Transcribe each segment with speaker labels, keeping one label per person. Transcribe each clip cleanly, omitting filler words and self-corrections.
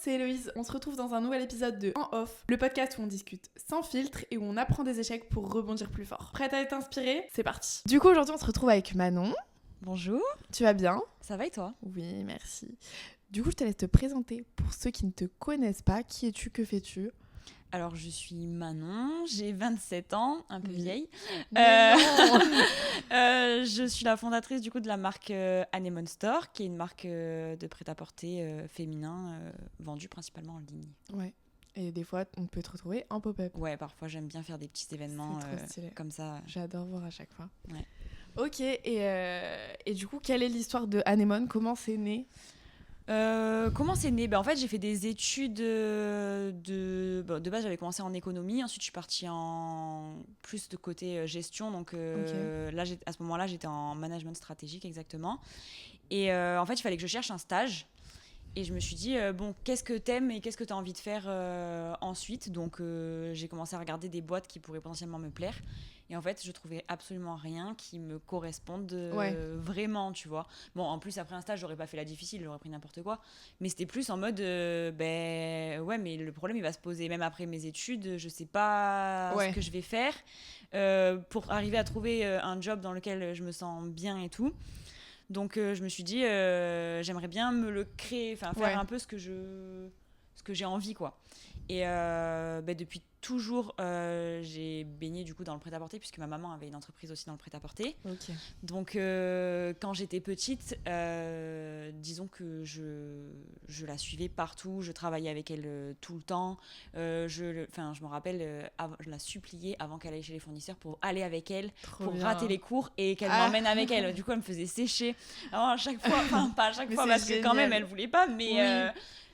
Speaker 1: c'est Héloïse. On se retrouve dans un nouvel épisode de En Off, le podcast où on discute sans filtre et où on apprend des échecs pour rebondir plus fort. Prête à être inspirée ? C'est parti. Du coup, aujourd'hui, on se retrouve avec Manon.
Speaker 2: Bonjour.
Speaker 1: Tu vas bien ?
Speaker 2: Ça va et toi ?
Speaker 1: Oui, merci. Du coup, je te laisse te présenter pour ceux qui ne te connaissent pas. Qui es-tu ? Que fais-tu ?
Speaker 2: Alors, je suis Manon, j'ai 27 ans, un peu vieille. Je suis la fondatrice du coup de la marque Anemone Store, qui est une marque de prêt-à-porter féminin vendue principalement en ligne.
Speaker 1: Ouais. Et des fois, on peut te retrouver en pop-up.
Speaker 2: Ouais, parfois j'aime bien faire des petits événements comme ça.
Speaker 1: J'adore voir à chaque fois.
Speaker 2: Ouais.
Speaker 1: Ok, et du coup, quelle est l'histoire de Anemone ? Comment c'est né ?
Speaker 2: Comment c'est né ? En fait, j'ai fait des études de base, j'avais commencé en économie. Ensuite, je suis partie en plus de côté gestion. Donc là, à ce moment-là, j'étais en management stratégique exactement. Et en fait, il fallait que je cherche un stage. Et je me suis dit, qu'est-ce que t'aimes et qu'est-ce que t'as envie de faire ensuite ? Donc, j'ai commencé à regarder des boîtes qui pourraient potentiellement me plaire. Et en fait, je trouvais absolument rien qui me corresponde vraiment, tu vois. Bon, en plus, après un stage, j'aurais pas fait la difficile, j'aurais pris n'importe quoi. Mais c'était plus en mode, mais le problème, il va se poser même après mes études. Je sais pas ce que je vais faire pour arriver à trouver un job dans lequel je me sens bien et tout. Donc, je me suis dit, j'aimerais bien me le créer, faire un peu ce que j'ai envie, quoi. Et depuis toujours, j'ai baigné du coup dans le prêt-à-porter puisque ma maman avait une entreprise aussi dans le prêt-à-porter.
Speaker 1: Okay.
Speaker 2: Donc, quand j'étais petite, disons que je la suivais partout, je travaillais avec elle tout le temps. Je me rappelle, je la suppliais avant qu'elle aille chez les fournisseurs pour aller avec elle, rater les cours et qu'elle m'emmène avec elle. Du coup, elle me faisait sécher. Alors, à chaque fois, pas à chaque fois parce que quand même, elle voulait pas, mais...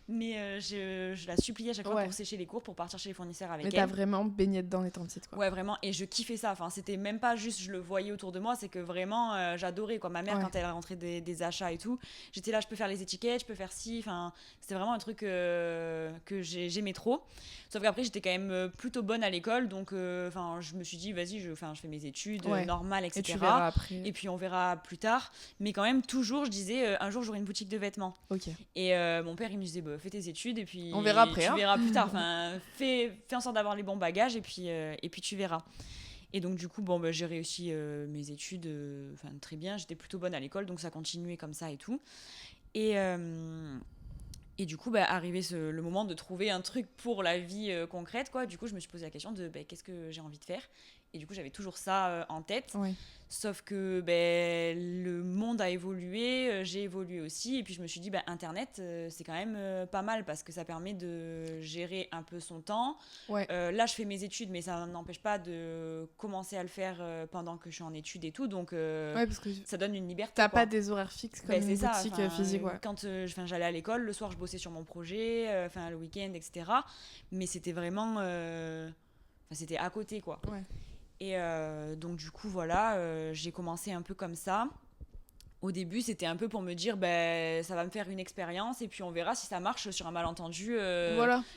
Speaker 2: Mais je la suppliais à chaque fois pour sécher les cours, pour partir chez les fournisseurs avec elle.
Speaker 1: Mais t'as vraiment baigné dedans étant petite, quoi.
Speaker 2: Ouais, vraiment. Et je kiffais ça. Enfin, c'était même pas juste je le voyais autour de moi, c'est que vraiment j'adorais, quoi. Ma mère, quand elle rentrait des achats et tout, j'étais là, je peux faire les étiquettes, je peux faire ci. Enfin, c'était vraiment un truc que j'aimais trop. Sauf qu'après, j'étais quand même plutôt bonne à l'école. Donc, je me suis dit, vas-y, je fais mes études normales, etc.
Speaker 1: Et tu verras après.
Speaker 2: Et puis, on verra plus tard. Mais quand même, toujours, je disais, un jour, j'aurai une boutique de vêtements.
Speaker 1: Okay.
Speaker 2: Et mon père, il me disait, fais tes études et puis
Speaker 1: on verra après,
Speaker 2: tu verras plus tard. Enfin, fais en sorte d'avoir les bons bagages et puis tu verras. Et donc du coup, j'ai réussi mes études très bien. J'étais plutôt bonne à l'école, donc ça continuait comme ça et tout. Et du coup, arrivé le moment de trouver un truc pour la vie concrète, quoi. Du coup, je me suis posé la question de qu'est-ce que j'ai envie de faire. Et du coup, j'avais toujours ça en tête. Ouais. Sauf que le monde a évolué, j'ai évolué aussi. Et puis, je me suis dit, Internet, c'est quand même pas mal parce que ça permet de gérer un peu son temps. Ouais. Là, je fais mes études, mais ça n'empêche pas de commencer à le faire pendant que je suis en études et tout. Donc,
Speaker 1: parce que
Speaker 2: ça donne une liberté.
Speaker 1: T'as pas des horaires fixes comme une boutique physique. Ouais.
Speaker 2: Quand j'allais à l'école, le soir, je bossais sur mon projet, le week-end, etc. Mais c'était vraiment... c'était à côté, quoi. Ouais. Et donc du coup voilà, j'ai commencé un peu comme ça. Au début c'était un peu pour me dire ça va me faire une expérience et puis on verra si ça marche sur un malentendu,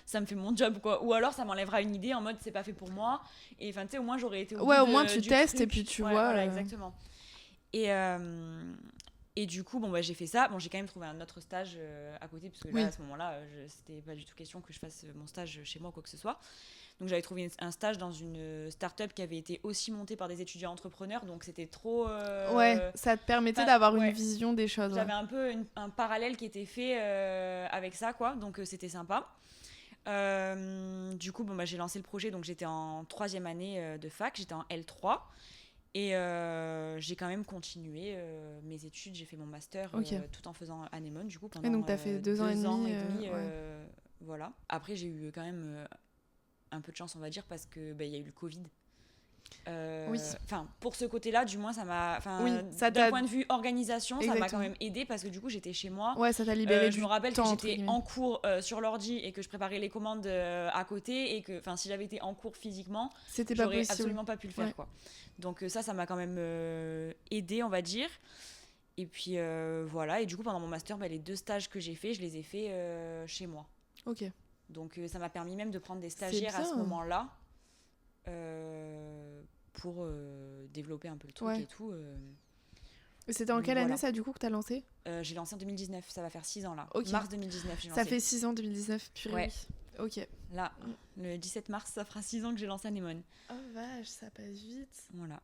Speaker 2: ça me fait mon job, quoi. Ou alors ça m'enlèvera une idée en mode c'est pas fait pour moi. Et enfin tu sais, au moins j'aurais été au bout
Speaker 1: au moins tu testes
Speaker 2: truc.
Speaker 1: Et puis tu vois.
Speaker 2: Voilà, exactement. Et du coup, j'ai fait ça. J'ai quand même trouvé un autre stage à côté, parce que là, à ce moment-là, c'était pas du tout question que je fasse mon stage chez moi ou quoi que ce soit. Donc, j'avais trouvé un stage dans une start-up qui avait été aussi montée par des étudiants entrepreneurs. Donc, c'était trop...
Speaker 1: ça te permettait d'avoir une vision des choses.
Speaker 2: J'avais un peu un parallèle qui était fait avec ça, quoi. Donc, c'était sympa. Du coup, j'ai lancé le projet. Donc, j'étais en 3e année de fac. J'étais en L3. Et j'ai quand même continué mes études, j'ai fait mon master tout en faisant Anemone du coup pendant
Speaker 1: donc t'as fait 2 ans et demi,
Speaker 2: voilà. Après j'ai eu quand même un peu de chance, on va dire, parce que y a eu le Covid. Pour ce côté-là, du moins, ça m'a. D'un point de vue organisation,
Speaker 1: exactement.
Speaker 2: Ça m'a quand même aidé parce que du coup, j'étais chez moi.
Speaker 1: Ouais, ça t'a libéré
Speaker 2: je me rappelle que j'étais en cours sur l'ordi et que je préparais les commandes à côté et que, si j'avais été en cours physiquement, j'aurais absolument pas pu le faire, quoi. Donc ça m'a quand même aidé, on va dire. Et puis voilà. Et du coup, pendant mon master, les 2 stages que j'ai faits, je les ai faits chez moi.
Speaker 1: Ok.
Speaker 2: Donc ça m'a permis même de prendre des stagiaires à ce moment-là. Pour développer un peu le truc et tout.
Speaker 1: C'était en
Speaker 2: Donc,
Speaker 1: quelle
Speaker 2: voilà.
Speaker 1: année ça du coup que t'as lancé?
Speaker 2: J'ai lancé en 2019, ça va faire 6 ans là.
Speaker 1: Ok.
Speaker 2: Mars 2019, j'ai lancé.
Speaker 1: Ça fait 6 ans, 2019, purée.
Speaker 2: Ouais.
Speaker 1: Oui. Ok.
Speaker 2: Là, le 17 mars, ça fera 6 ans que j'ai lancé Anémone.
Speaker 1: Oh vache, ça passe vite.
Speaker 2: Voilà.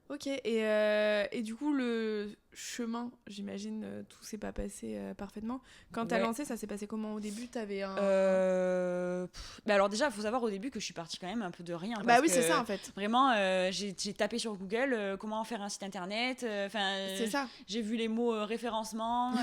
Speaker 1: Ok, et du coup, le chemin, j'imagine, tout s'est pas passé parfaitement. Quand t'as
Speaker 2: Ouais.
Speaker 1: lancé, ça s'est passé comment au début? T'avais un...
Speaker 2: Bah alors déjà, il faut savoir au début que je suis partie quand même un peu de rien.
Speaker 1: Bah
Speaker 2: parce
Speaker 1: oui,
Speaker 2: que
Speaker 1: c'est ça en fait.
Speaker 2: Vraiment, j'ai tapé sur Google comment faire un site internet.
Speaker 1: C'est ça.
Speaker 2: J'ai vu les mots référencement. Non,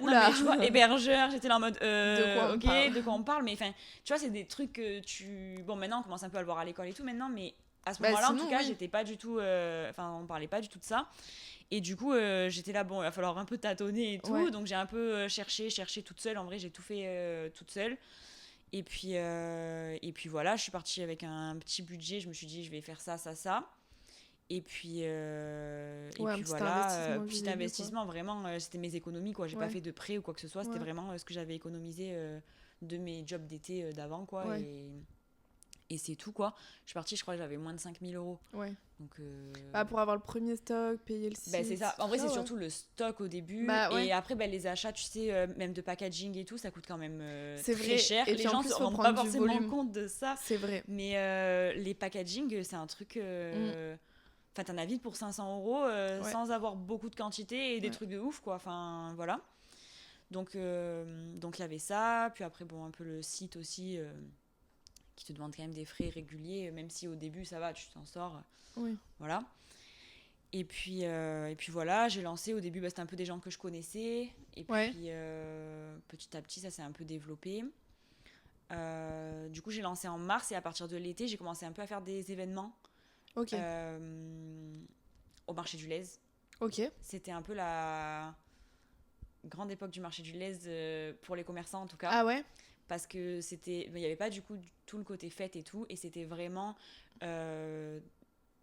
Speaker 1: Oula.
Speaker 2: mais tu vois, hébergeur, j'étais là en mode
Speaker 1: De quoi on
Speaker 2: ok,
Speaker 1: parle.
Speaker 2: de quoi on parle. Mais enfin, tu vois, c'est des trucs que tu. Bon, maintenant, on commence un peu à le voir à l'école et tout maintenant, mais à ce
Speaker 1: Bah,
Speaker 2: moment-là, en
Speaker 1: sinon,
Speaker 2: tout cas,
Speaker 1: oui.
Speaker 2: j'étais pas du tout. Enfin, on parlait pas du tout de ça. Et du coup, j'étais là, bon, il va falloir un peu tâtonner et tout.
Speaker 1: Ouais.
Speaker 2: Donc, j'ai un peu cherché toute seule. En vrai, j'ai tout fait toute seule. Et puis voilà, je suis partie avec un petit budget. Je me suis dit, je vais faire ça, ça, ça. Et puis,
Speaker 1: un petit
Speaker 2: voilà,
Speaker 1: investissement du
Speaker 2: petit
Speaker 1: début,
Speaker 2: investissement, vraiment, c'était mes économies, quoi. J'ai
Speaker 1: Ouais.
Speaker 2: pas fait de prêt ou quoi que ce soit. C'était
Speaker 1: Ouais.
Speaker 2: vraiment ce que j'avais économisé de mes jobs d'été d'avant, quoi.
Speaker 1: Ouais.
Speaker 2: Et c'est tout, quoi. Je suis partie, je crois que j'avais moins de 5000 euros.
Speaker 1: Ouais.
Speaker 2: Donc,
Speaker 1: Bah, pour avoir le premier stock, payer le site.
Speaker 2: bah, c'est ça. En vrai,
Speaker 1: tout
Speaker 2: c'est
Speaker 1: ouais.
Speaker 2: surtout le stock au début.
Speaker 1: Bah, ouais.
Speaker 2: Et après, bah, les achats, tu sais, même de packaging et tout, ça coûte quand même
Speaker 1: C'est
Speaker 2: très
Speaker 1: vrai.
Speaker 2: cher.
Speaker 1: Et
Speaker 2: Les
Speaker 1: puis, en
Speaker 2: gens
Speaker 1: plus,
Speaker 2: se
Speaker 1: faut
Speaker 2: rendent pas
Speaker 1: prendre du
Speaker 2: forcément
Speaker 1: volume.
Speaker 2: compte de ça.
Speaker 1: C'est vrai.
Speaker 2: Mais les packaging, c'est un truc. Enfin, t'en as vite pour 500 euros
Speaker 1: Ouais.
Speaker 2: sans avoir beaucoup de quantité et des
Speaker 1: Ouais.
Speaker 2: trucs de ouf, quoi. Enfin, voilà. Donc, il y avait ça. Puis après, bon, un peu le site aussi qui te demande quand même des frais réguliers, même si au début, ça va, tu t'en sors.
Speaker 1: Oui.
Speaker 2: Voilà. Et puis voilà, j'ai lancé. Au début, bah, c'était un peu des gens que je connaissais. Et puis,
Speaker 1: Ouais.
Speaker 2: petit à petit, ça s'est un peu développé. Du coup, j'ai lancé en mars et à partir de l'été, j'ai commencé un peu à faire des événements
Speaker 1: Ok.
Speaker 2: au marché du Lez.
Speaker 1: Ok.
Speaker 2: C'était un peu la grande époque du marché du Lez pour les commerçants en tout cas.
Speaker 1: Ah ouais?
Speaker 2: Parce que il n'y avait pas du coup tout le côté fête et tout. Et c'était vraiment... il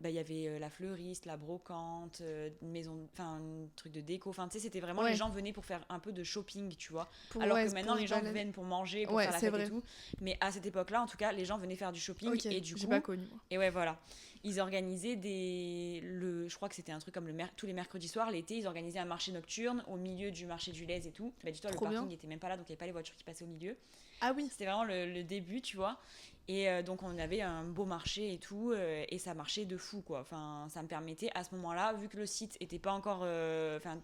Speaker 2: y avait la fleuriste, la brocante, une maison, enfin un truc de déco. Enfin, tu sais, c'était vraiment les gens venaient pour faire un peu de shopping, tu vois. Alors que maintenant, les gens viennent pour manger, pour faire la fête et tout. Mais à cette époque-là, en tout cas, les gens venaient faire du shopping.
Speaker 1: Okay.
Speaker 2: Et du coup,
Speaker 1: j'ai pas connu. Moi.
Speaker 2: Et ouais, voilà. Ils organisaient je crois que c'était un truc comme tous les mercredis soirs, l'été, ils organisaient un marché nocturne au milieu du marché du Lez et tout. Bah, dis-toi, le parking n'était même pas là, donc il n'y avait pas les voitures qui passaient au milieu.
Speaker 1: Ah oui.
Speaker 2: C'était vraiment le début, tu vois. Et donc on avait un beau marché et tout, et ça marchait de fou, quoi. Enfin, ça me permettait à ce moment-là, vu que le site était pas encore,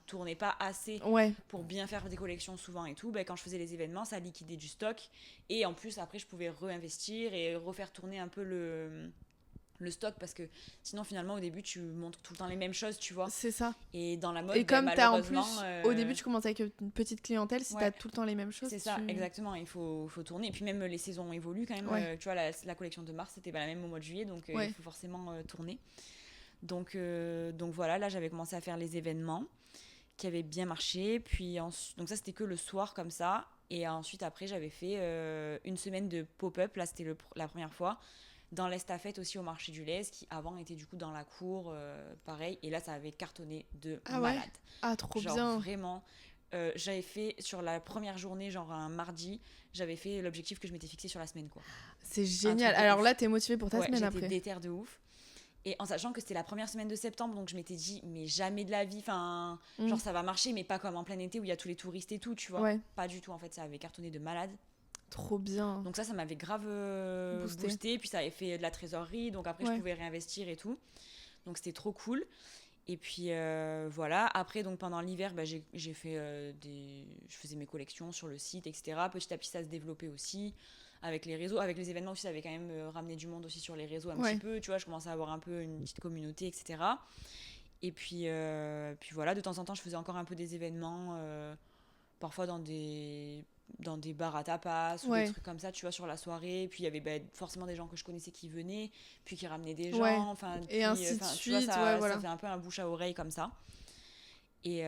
Speaker 2: tournait pas assez pour bien faire des collections souvent et tout, quand je faisais les événements, ça liquidait du stock. Et en plus, après, je pouvais réinvestir et refaire tourner un peu le stock, parce que sinon finalement au début tu montres tout le temps les mêmes choses, tu vois.
Speaker 1: C'est ça.
Speaker 2: Et dans la mode,
Speaker 1: et comme t'as en plus
Speaker 2: malheureusement,
Speaker 1: au début tu commences avec une petite clientèle, si t'as tout le temps les mêmes choses,
Speaker 2: c'est ça, exactement. Il faut tourner, et puis même les saisons évoluent quand même. Tu vois, la collection de mars c'était pas la même au mois de juillet, donc il faut forcément tourner. Donc voilà, là j'avais commencé à faire les événements qui avaient bien marché, puis donc ça c'était que le soir comme ça, et ensuite après j'avais fait une semaine de pop-up. Là c'était la première fois dans l'estafette aussi au marché du Lez, qui avant était du coup dans la cour, pareil, et là ça avait cartonné de malade.
Speaker 1: Ah, trop
Speaker 2: genre,
Speaker 1: bien.
Speaker 2: Vraiment, j'avais fait sur la première journée, genre un mardi, j'avais fait l'objectif que je m'étais fixé sur la semaine, quoi.
Speaker 1: C'est génial. Alors là t'es motivée pour ta semaine
Speaker 2: après.
Speaker 1: J'étais
Speaker 2: déter de ouf. Et en sachant que c'était la première semaine de septembre, donc je m'étais dit, mais jamais de la vie, genre ça va marcher, mais pas comme en plein été où il y a tous les touristes et tout, tu vois. Pas du tout, en fait, ça avait cartonné de malade.
Speaker 1: Trop bien.
Speaker 2: Donc ça m'avait grave boosté. Puis ça avait fait de la trésorerie, donc après je pouvais réinvestir et tout. Donc c'était trop cool. Et puis voilà. Après, donc pendant l'hiver, j'ai fait je faisais mes collections sur le site, etc. Petit à petit, ça se développait aussi avec les réseaux, avec les événements aussi. Ça avait quand même ramené du monde aussi sur les réseaux un petit peu. Tu vois, je commençais à avoir un peu une petite communauté, etc. Et puis voilà. De temps en temps, je faisais encore un peu des événements, parfois dans des bars à tapas ou des trucs comme ça, tu vois, sur la soirée. Puis il y avait forcément des gens que je connaissais qui venaient, puis qui ramenaient des gens,
Speaker 1: et ainsi de suite.
Speaker 2: Tu vois, ça fait un peu un bouche à oreille comme ça. Et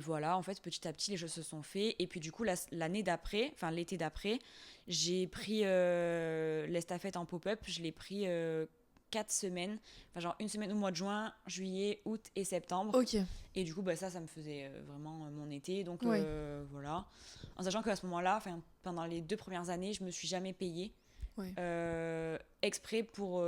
Speaker 2: voilà, en fait, petit à petit, les choses se sont fait. Et puis du coup, l'année d'après, enfin l'été d'après, j'ai pris l'estafette en pop-up. Je l'ai pris 4 semaines, enfin genre une semaine au mois de juin, juillet, août et septembre. Et du coup ça me faisait vraiment mon été, donc voilà, en sachant qu'à ce moment-là, pendant les 2 premières années, je me suis jamais payée exprès pour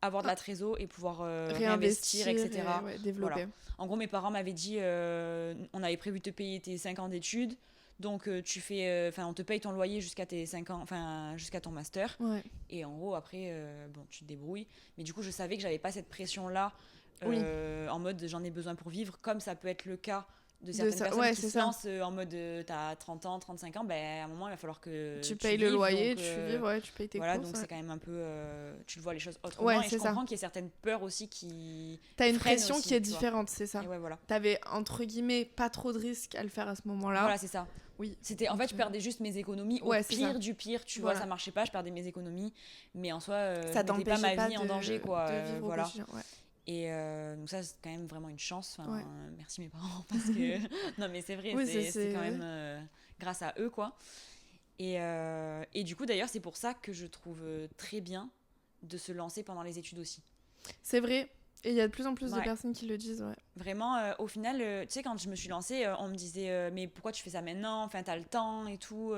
Speaker 2: avoir de la trésor et pouvoir réinvestir, etc.
Speaker 1: Et, développer.
Speaker 2: Voilà. En gros, mes parents m'avaient dit, on avait prévu de te payer tes 5 ans d'études, donc on te paye ton loyer jusqu'à tes 5 ans, jusqu'à ton master.
Speaker 1: Ouais.
Speaker 2: Et en gros, après, tu te débrouilles. Mais du coup, je savais que j'avais pas cette pression-là, en mode j'en ai besoin pour vivre, comme ça peut être le cas de certaines personnes qui se lancent en mode t'as 30 ans, 35 ans, à un moment il va falloir que
Speaker 1: tu payes le loyer, tu vives, tu payes tes courses.
Speaker 2: Donc c'est quand même un peu tu le vois les choses autrement, et je comprends qu'il y ait certaines peurs aussi qui
Speaker 1: t'as une pression aussi, qui est différente, c'est ça.
Speaker 2: Et voilà.
Speaker 1: T'avais entre guillemets pas trop de risques à le faire à ce moment-là.
Speaker 2: Voilà, c'est ça.
Speaker 1: Oui.
Speaker 2: C'était en fait je perdais juste mes économies, au pire du pire, tu vois, ça marchait pas, je perdais mes économies, mais en soi
Speaker 1: ça
Speaker 2: mettais pas ma vie en danger, quoi.
Speaker 1: De vivre
Speaker 2: voilà.
Speaker 1: Et
Speaker 2: donc ça c'est quand même vraiment une chance, merci mes parents, parce que non mais c'est vrai, c'est quand même grâce à eux, quoi. Et du coup d'ailleurs c'est pour ça que je trouve très bien de se lancer pendant les études aussi.
Speaker 1: C'est vrai, et il y a de plus en plus de personnes qui le disent.
Speaker 2: Vraiment, au final, tu sais, quand je me suis lancée, on me disait mais pourquoi tu fais ça maintenant, enfin t'as le temps et tout,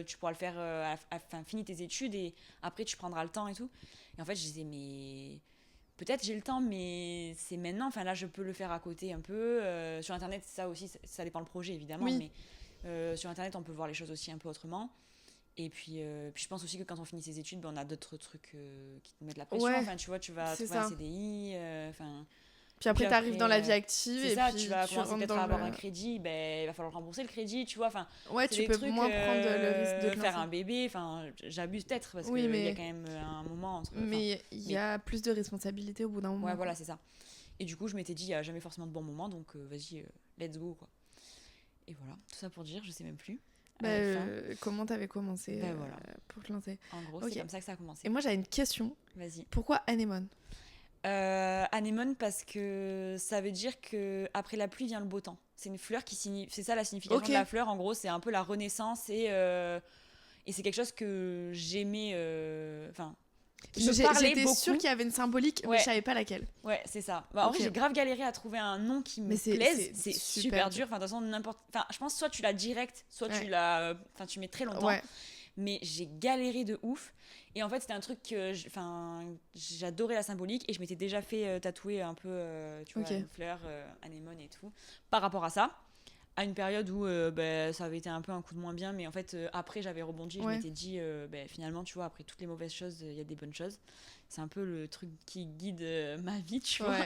Speaker 2: tu pourras le faire, finis tes études et après tu prendras le temps et tout. Et en fait je disais mais peut-être j'ai le temps, mais c'est maintenant. Enfin, là, je peux le faire à côté un peu. Sur Internet, ça aussi, ça dépend le projet, évidemment.
Speaker 1: Oui.
Speaker 2: Mais sur Internet, on peut voir les choses aussi un peu autrement. Et puis je pense aussi que quand on finit ses études, on a d'autres trucs qui te mettent la pression. Enfin, tu vois, tu vas trouver un CDI.
Speaker 1: Puis après, tu arrives dans la vie active.
Speaker 2: C'est
Speaker 1: et
Speaker 2: ça,
Speaker 1: puis
Speaker 2: tu vas commencer peut-être à avoir un crédit. Il va falloir rembourser le crédit, tu vois. Enfin,
Speaker 1: tu peux moins prendre le risque de
Speaker 2: faire un bébé. Enfin, j'abuse peut-être parce qu'il y a quand même un moment entre.
Speaker 1: Mais il y a plus de responsabilités au bout d'un moment.
Speaker 2: Ouais, voilà, c'est ça. Et du coup, je m'étais dit, il n'y a jamais forcément de bon moment, donc vas-y, let's go, quoi. Et voilà, tout ça pour dire, je sais même plus.
Speaker 1: Comment t'avais commencé
Speaker 2: voilà.
Speaker 1: pour te lancer.
Speaker 2: En gros, c'est comme ça que ça a commencé.
Speaker 1: Et moi, j'avais une question.
Speaker 2: Vas-y.
Speaker 1: Pourquoi anémone
Speaker 2: Anémone parce que ça veut dire que après la pluie vient le beau temps. C'est une fleur qui signifie, c'est ça la signification de la fleur. En gros, c'est un peu la renaissance et c'est quelque chose que j'aimais.
Speaker 1: J'étais sûre qu'il y avait une symbolique, mais je savais pas laquelle.
Speaker 2: Ouais, c'est ça. En vrai, j'ai grave galéré à trouver un nom qui me plaise. C'est super dur. Enfin, de toute façon, je pense soit tu l'as direct, soit tu mets très longtemps. Ouais. Mais j'ai galéré de ouf. Et en fait, c'était un truc que j'adorais la symbolique et je m'étais déjà fait tatouer un peu, tu vois, une fleur, anémone et tout, par rapport à ça. À une période où ça avait été un peu un coup de moins bien, mais en fait, après, j'avais rebondi et je m'étais dit, finalement, tu vois, après toutes les mauvaises choses, il y a des bonnes choses. C'est un peu le truc qui guide ma vie, tu vois.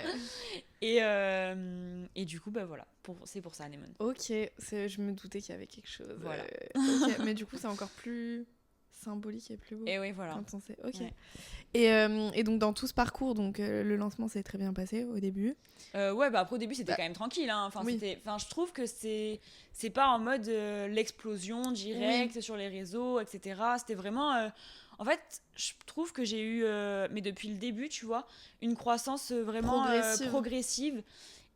Speaker 2: Et du coup, voilà, c'est pour ça, anémone.
Speaker 1: Ok, je me doutais qu'il y avait quelque chose.
Speaker 2: Voilà.
Speaker 1: Mais du coup, c'est encore plus symbolique et plus beau.
Speaker 2: Et oui, voilà.
Speaker 1: Quand on sait. Ok. Ouais. Et donc, dans tout ce parcours, le lancement s'est très bien passé au début.
Speaker 2: Après, au début, c'était quand même tranquille. Hein. Je trouve que c'est pas en mode l'explosion directe sur les réseaux, etc. C'était vraiment... En fait, je trouve que j'ai eu, mais depuis le début, tu vois, une croissance vraiment progressive.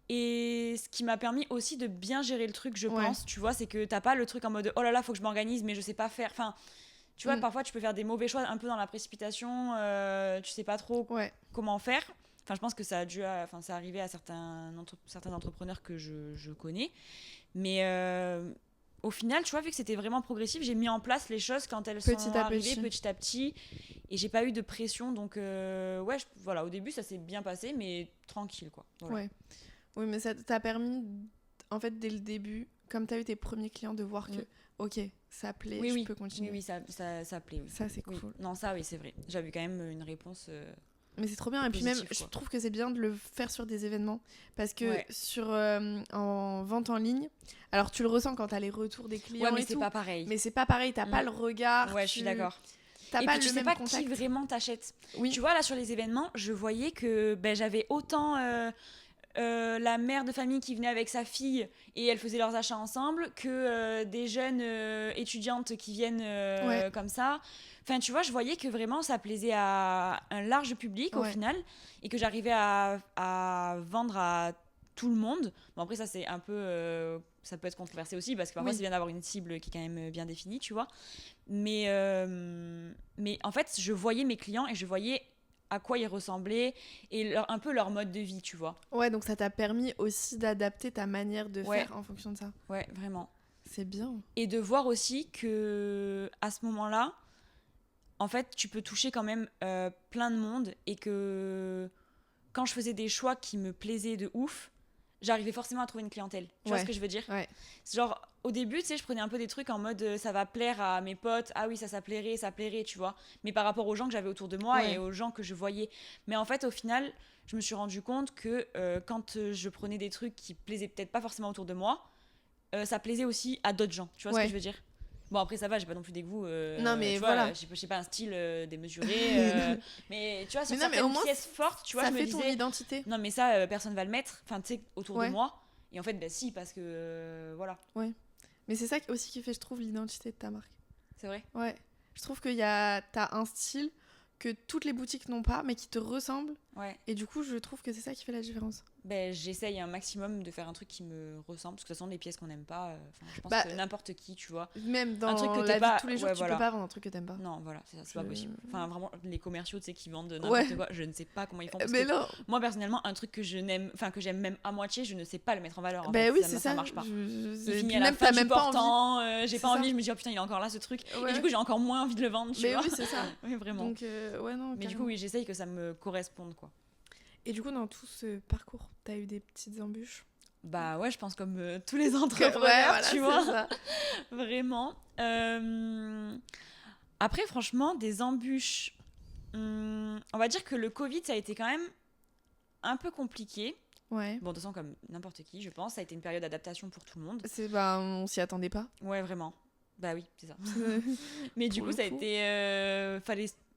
Speaker 2: Et ce qui m'a permis aussi de bien gérer le truc, je pense, tu vois, c'est que t'as pas le truc en mode oh là là, faut que je m'organise, mais je sais pas faire. Enfin, tu vois, parfois tu peux faire des mauvais choix un peu dans la précipitation, tu sais pas trop comment faire. Enfin, je pense que ça a arrivé à certains entrepreneurs que je connais. Mais au final, tu vois, vu que c'était vraiment progressif, j'ai mis en place les choses quand elles sont arrivées petit à petit. Et j'ai pas eu de pression. Donc, au début, ça s'est bien passé, mais tranquille, quoi. Voilà.
Speaker 1: Ouais. Oui, mais ça t'a permis, en fait, dès le début, comme t'as eu tes premiers clients, de voir que, ok, ça plaît, je peux continuer.
Speaker 2: Oui, ça plaît. Oui.
Speaker 1: Ça, c'est cool.
Speaker 2: Non, ça, oui, c'est vrai. J'avais quand même une réponse...
Speaker 1: Mais c'est trop bien. Et puis même, je trouve que c'est bien de le faire sur des événements. Parce que en vente en ligne, alors tu le ressens quand t'as les retours des clients
Speaker 2: mais c'est pas pareil.
Speaker 1: Mais c'est pas pareil, t'as pas le regard.
Speaker 2: Ouais, je suis d'accord.
Speaker 1: Et
Speaker 2: puis tu sais pas qui vraiment t'achète. Tu vois, là, sur les événements, je voyais que j'avais autant... la mère de famille qui venait avec sa fille et elles faisaient leurs achats ensemble que des jeunes étudiantes qui viennent comme ça. Enfin, tu vois, je voyais que vraiment ça plaisait à un large public au final et que j'arrivais à vendre à tout le monde. Bon, après, ça, c'est un peu... ça peut être controversé aussi parce que parfois, c'est bien d'avoir une cible qui est quand même bien définie, tu vois. Mais en fait, je voyais mes clients et je voyais à quoi ils ressemblaient et un peu leur mode de vie, tu vois.
Speaker 1: Ouais, donc ça t'a permis aussi d'adapter ta manière de faire en fonction de ça.
Speaker 2: Ouais, vraiment.
Speaker 1: C'est bien.
Speaker 2: Et de voir aussi que à ce moment-là, en fait, tu peux toucher quand même plein de monde et que quand je faisais des choix qui me plaisaient de ouf, j'arrivais forcément à trouver une clientèle. Tu vois ce que je veux dire ? C'est genre, au début, tu sais, je prenais un peu des trucs en mode ça va plaire à mes potes. Ah oui, ça plairait, tu vois. Mais par rapport aux gens que j'avais autour de moi et aux gens que je voyais. Mais en fait, au final, je me suis rendu compte que quand je prenais des trucs qui plaisaient peut-être pas forcément autour de moi, ça plaisait aussi à d'autres gens. Tu vois ce que je veux dire ? Bon, après, ça va, j'ai pas non plus des goûts.
Speaker 1: Non, mais
Speaker 2: tu
Speaker 1: voilà.
Speaker 2: vois, j'ai pas un style démesuré. Mais tu vois, sur certaines pièces fortes, tu vois,
Speaker 1: ça
Speaker 2: je me
Speaker 1: fait
Speaker 2: disais,
Speaker 1: ton identité.
Speaker 2: non, mais ça, personne va le mettre. Enfin, tu sais, autour de moi. Et en fait, bah si, parce que voilà.
Speaker 1: Ouais. Mais c'est ça aussi qui fait, je trouve, l'identité de ta marque.
Speaker 2: C'est vrai ?
Speaker 1: Ouais. Je trouve t'as un style que toutes les boutiques n'ont pas, mais qui te ressemble.
Speaker 2: Ouais.
Speaker 1: Et du coup, je trouve que c'est ça qui fait la différence.
Speaker 2: Ben, j'essaye un maximum de faire un truc qui me ressemble. Parce que de toute façon, les pièces qu'on n'aime pas, je pense que n'importe qui, tu vois.
Speaker 1: Même dans
Speaker 2: un truc que
Speaker 1: la vie de tous les jours, tu peux pas vendre un truc que t'aimes pas.
Speaker 2: Non, voilà, c'est pas possible. Enfin, vraiment, les commerciaux, tu sais, qui vendent n'importe quoi, je ne sais pas comment ils font. Parce
Speaker 1: mais
Speaker 2: que
Speaker 1: non.
Speaker 2: Moi, personnellement, un truc que j'aime même à moitié, je ne sais pas le mettre en valeur. En
Speaker 1: fait.
Speaker 2: oui,
Speaker 1: c'est
Speaker 2: ça marche pas.
Speaker 1: Il
Speaker 2: finit à la fin du portant, j'ai pas envie, je me dis, oh putain, il est encore là ce truc. Et du coup, j'ai encore moins envie de le vendre, tu vois.
Speaker 1: Oui, c'est ça.
Speaker 2: Oui, vraiment.
Speaker 1: Donc, non.
Speaker 2: Mais du coup, oui, j'essaye que ça me corresponde, quoi.
Speaker 1: Et du coup, dans tout ce parcours, t'as eu des petites embûches ?
Speaker 2: Bah ouais, je pense comme tous les entrepreneurs, tu vois.
Speaker 1: Ça.
Speaker 2: Vraiment. Après, franchement, des embûches. On va dire que le Covid, ça a été quand même un peu compliqué.
Speaker 1: Ouais.
Speaker 2: Bon, de toute façon, comme n'importe qui, je pense. Ça a été une période d'adaptation pour tout le monde.
Speaker 1: On s'y attendait pas.
Speaker 2: Ouais, vraiment. Bah oui, c'est ça. Mais du coup, ça a été...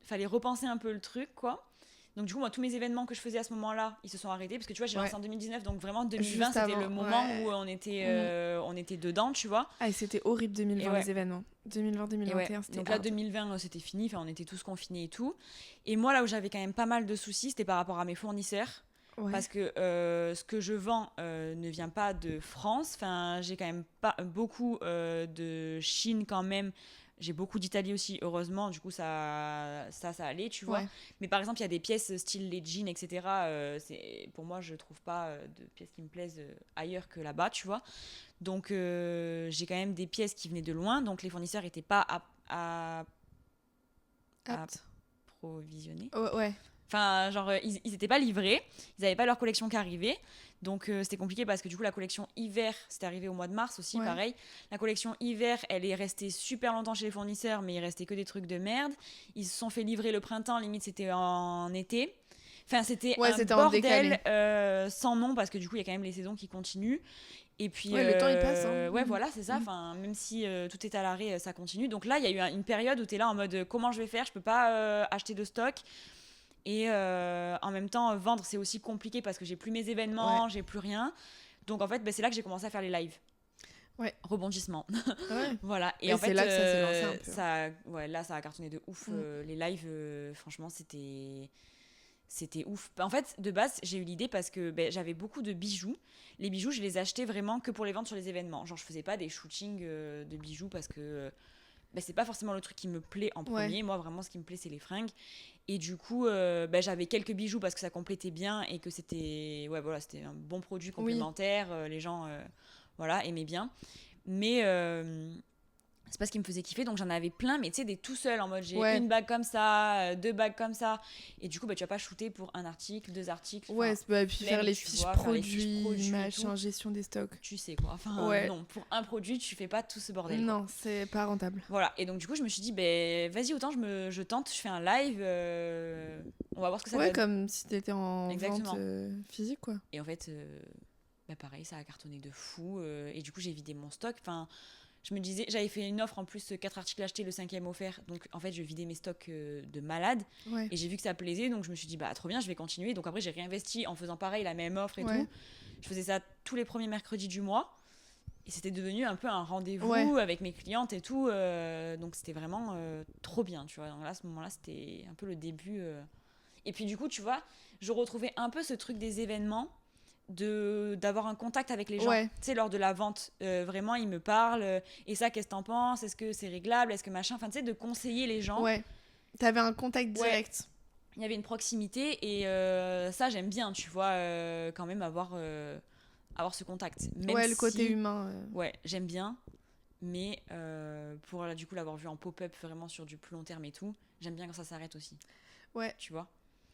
Speaker 2: fallait repenser un peu le truc, quoi. Donc du coup, moi, tous mes événements que je faisais à ce moment-là, ils se sont arrêtés parce que tu vois, j'ai lancé en 2019, donc vraiment 2020, c'était le moment où on était dedans, tu vois.
Speaker 1: Ah, et c'était horrible 2020 les événements. 2020-2021, c'était
Speaker 2: donc là, 2020, c'était fini, enfin, on était tous confinés et tout. Et moi, là où j'avais quand même pas mal de soucis, c'était par rapport à mes fournisseurs. Parce que ce que je vends ne vient pas de France. Enfin, j'ai quand même pas beaucoup de Chine quand même. J'ai beaucoup d'Italie aussi, heureusement. Du coup, ça allait, tu vois. Mais par exemple, il y a des pièces style les jeans, etc. Pour moi, je trouve pas de pièces qui me plaisent ailleurs que là-bas, tu vois. Donc, j'ai quand même des pièces qui venaient de loin. Donc, les fournisseurs n'étaient pas à provisionner. Enfin, genre, ils n'étaient pas livrés. Ils n'avaient pas leur collection qui arrivait. Donc, c'était compliqué parce que du coup, la collection hiver, c'était arrivé au mois de mars aussi, pareil. La collection hiver, elle est restée super longtemps chez les fournisseurs, mais il restait que des trucs de merde. Ils se sont fait livrer le printemps, limite, c'était en été. Enfin, c'était un bordel sans nom parce que du coup, il y a quand même les saisons qui continuent. Et puis,
Speaker 1: le temps, il passe.
Speaker 2: Voilà, c'est ça. Enfin, même si tout est à l'arrêt, ça continue. Donc là, il y a eu une période où tu es là en mode comment je vais faire ? Je peux pas acheter de stock. Et en même temps, vendre, c'est aussi compliqué parce que j'ai plus mes événements, j'ai plus rien. Donc en fait, c'est là que j'ai commencé à faire les lives. Rebondissement. Voilà. Et en fait,
Speaker 1: c'est là que ça s'est lancé un peu.
Speaker 2: Là, ça a cartonné de ouf. Les lives, franchement, c'était ouf. En fait, de base, j'ai eu l'idée parce que j'avais beaucoup de bijoux. Les bijoux, je les achetais vraiment que pour les vendre sur les événements. Genre, je faisais pas des shootings de bijoux parce que c'est pas forcément le truc qui me plaît en premier. Moi, vraiment, ce qui me plaît, c'est les fringues. Et du coup, j'avais quelques bijoux parce que ça complétait bien et que c'était un bon produit complémentaire. Les gens aimaient bien. Mais c'est pas ce qui me faisait kiffer. Donc, j'en avais plein, mais tu sais, des tout seuls en mode j'ai une bague comme ça, 2 bagues comme ça. Et du coup, tu vas pas shooter pour un article, 2 articles.
Speaker 1: Et puis faire les fiches produits, machin, gestion des stocks.
Speaker 2: Tu sais quoi. Enfin, non, pour un produit, tu fais pas tout ce bordel.
Speaker 1: Non, c'est pas rentable.
Speaker 2: Voilà. Et donc, du coup, je me suis dit, vas-y, autant je tente, je fais un live, on va voir ce que ça donne.
Speaker 1: Comme si t'étais en vente physique, quoi.
Speaker 2: Et en fait, pareil, ça a cartonné de fou. Et du coup, j'ai vidé mon stock. Enfin, je me disais, j'avais fait une offre en plus, 4 articles achetés, le 5e offert. Donc, en fait, je vidais mes stocks de malade. Et j'ai vu que ça plaisait. Donc, je me suis dit, trop bien, je vais continuer. Donc, après, j'ai réinvesti en faisant pareil, la même offre et tout. Je faisais ça tous les premiers mercredis du mois. Et c'était devenu un peu un rendez-vous avec mes clientes et tout. Donc, c'était vraiment trop bien, tu vois. Donc là, à ce moment-là, c'était un peu le début. Et puis, du coup, tu vois, je retrouvais un peu ce truc des événements. D'avoir un contact avec les gens, tu sais, lors de la vente, vraiment ils me parlent, et ça, qu'est-ce que t'en penses, est-ce que c'est réglable, est-ce que machin, enfin tu sais, de conseiller les gens.
Speaker 1: T'avais un contact direct.
Speaker 2: Il y avait une proximité et ça j'aime bien, tu vois, quand même avoir ce contact, même
Speaker 1: le côté humain,
Speaker 2: j'aime bien, Mais pour du coup l'avoir vu en pop-up vraiment sur du plus long terme et tout, j'aime bien quand ça s'arrête aussi.
Speaker 1: Ouais.
Speaker 2: Tu vois.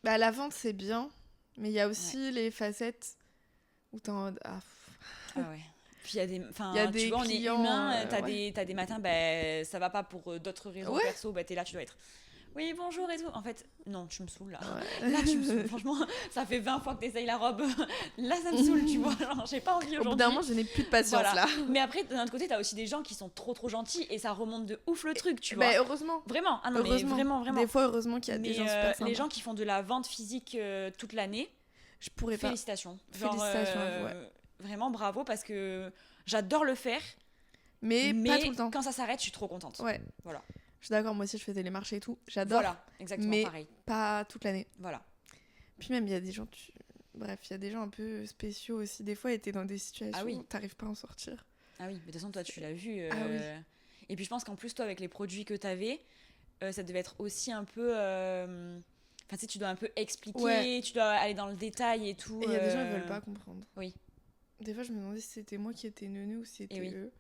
Speaker 1: Bah, la vente, c'est bien, mais il y a aussi les facettes où t'es en mode... Ah
Speaker 2: ouais. Puis il y a des,
Speaker 1: tu
Speaker 2: vois,
Speaker 1: clients,
Speaker 2: on est humain,
Speaker 1: ouais.
Speaker 2: t'as des matins, ça va pas pour d'autres raisons perso, t'es là, tu dois être oui, bonjour et tout. En fait, non, tu me saoules là.
Speaker 1: Ouais.
Speaker 2: Là, tu me saoules. Franchement, ça fait 20 fois que t'essayes la robe. Là, ça me saoule, tu vois. Genre, j'ai pas envie aujourd'hui.
Speaker 1: Au bout d'un moment, je n'ai plus de patience là.
Speaker 2: Mais après, d'un autre côté, t'as aussi des gens qui sont trop gentils et ça remonte de ouf le truc, tu
Speaker 1: vois.
Speaker 2: vois.
Speaker 1: Heureusement.
Speaker 2: Vraiment. Ah non,
Speaker 1: heureusement.
Speaker 2: Mais vraiment.
Speaker 1: Des fois, heureusement qu'il y a des gens super sympas.
Speaker 2: Les gens qui font de la vente physique toute l'année,
Speaker 1: je pourrais pas.
Speaker 2: Félicitations.
Speaker 1: Félicitations à vous, ouais.
Speaker 2: Vraiment bravo parce que j'adore le faire.
Speaker 1: Mais pas tout le temps.
Speaker 2: Quand ça s'arrête, je suis trop contente.
Speaker 1: Ouais.
Speaker 2: Voilà.
Speaker 1: Je suis d'accord, moi aussi je faisais les marchés et tout, j'adore.
Speaker 2: Voilà, exactement
Speaker 1: mais
Speaker 2: pareil.
Speaker 1: Pas toute l'année.
Speaker 2: Voilà.
Speaker 1: Puis même il y a des gens, bref, il y a des gens un peu spéciaux aussi. Des fois, t'es dans des situations où t'arrives pas à en sortir.
Speaker 2: Ah oui, mais de toute façon toi tu l'as vu.
Speaker 1: Ah oui.
Speaker 2: Et puis je pense qu'en plus toi avec les produits que t'avais, ça devait être aussi un peu. Enfin tu sais, tu dois un peu expliquer, tu dois aller dans le détail et tout.
Speaker 1: Et il y a des gens qui veulent pas comprendre.
Speaker 2: Oui.
Speaker 1: Des fois je me demandais si c'était moi qui étais neuneu ou si c'était eux.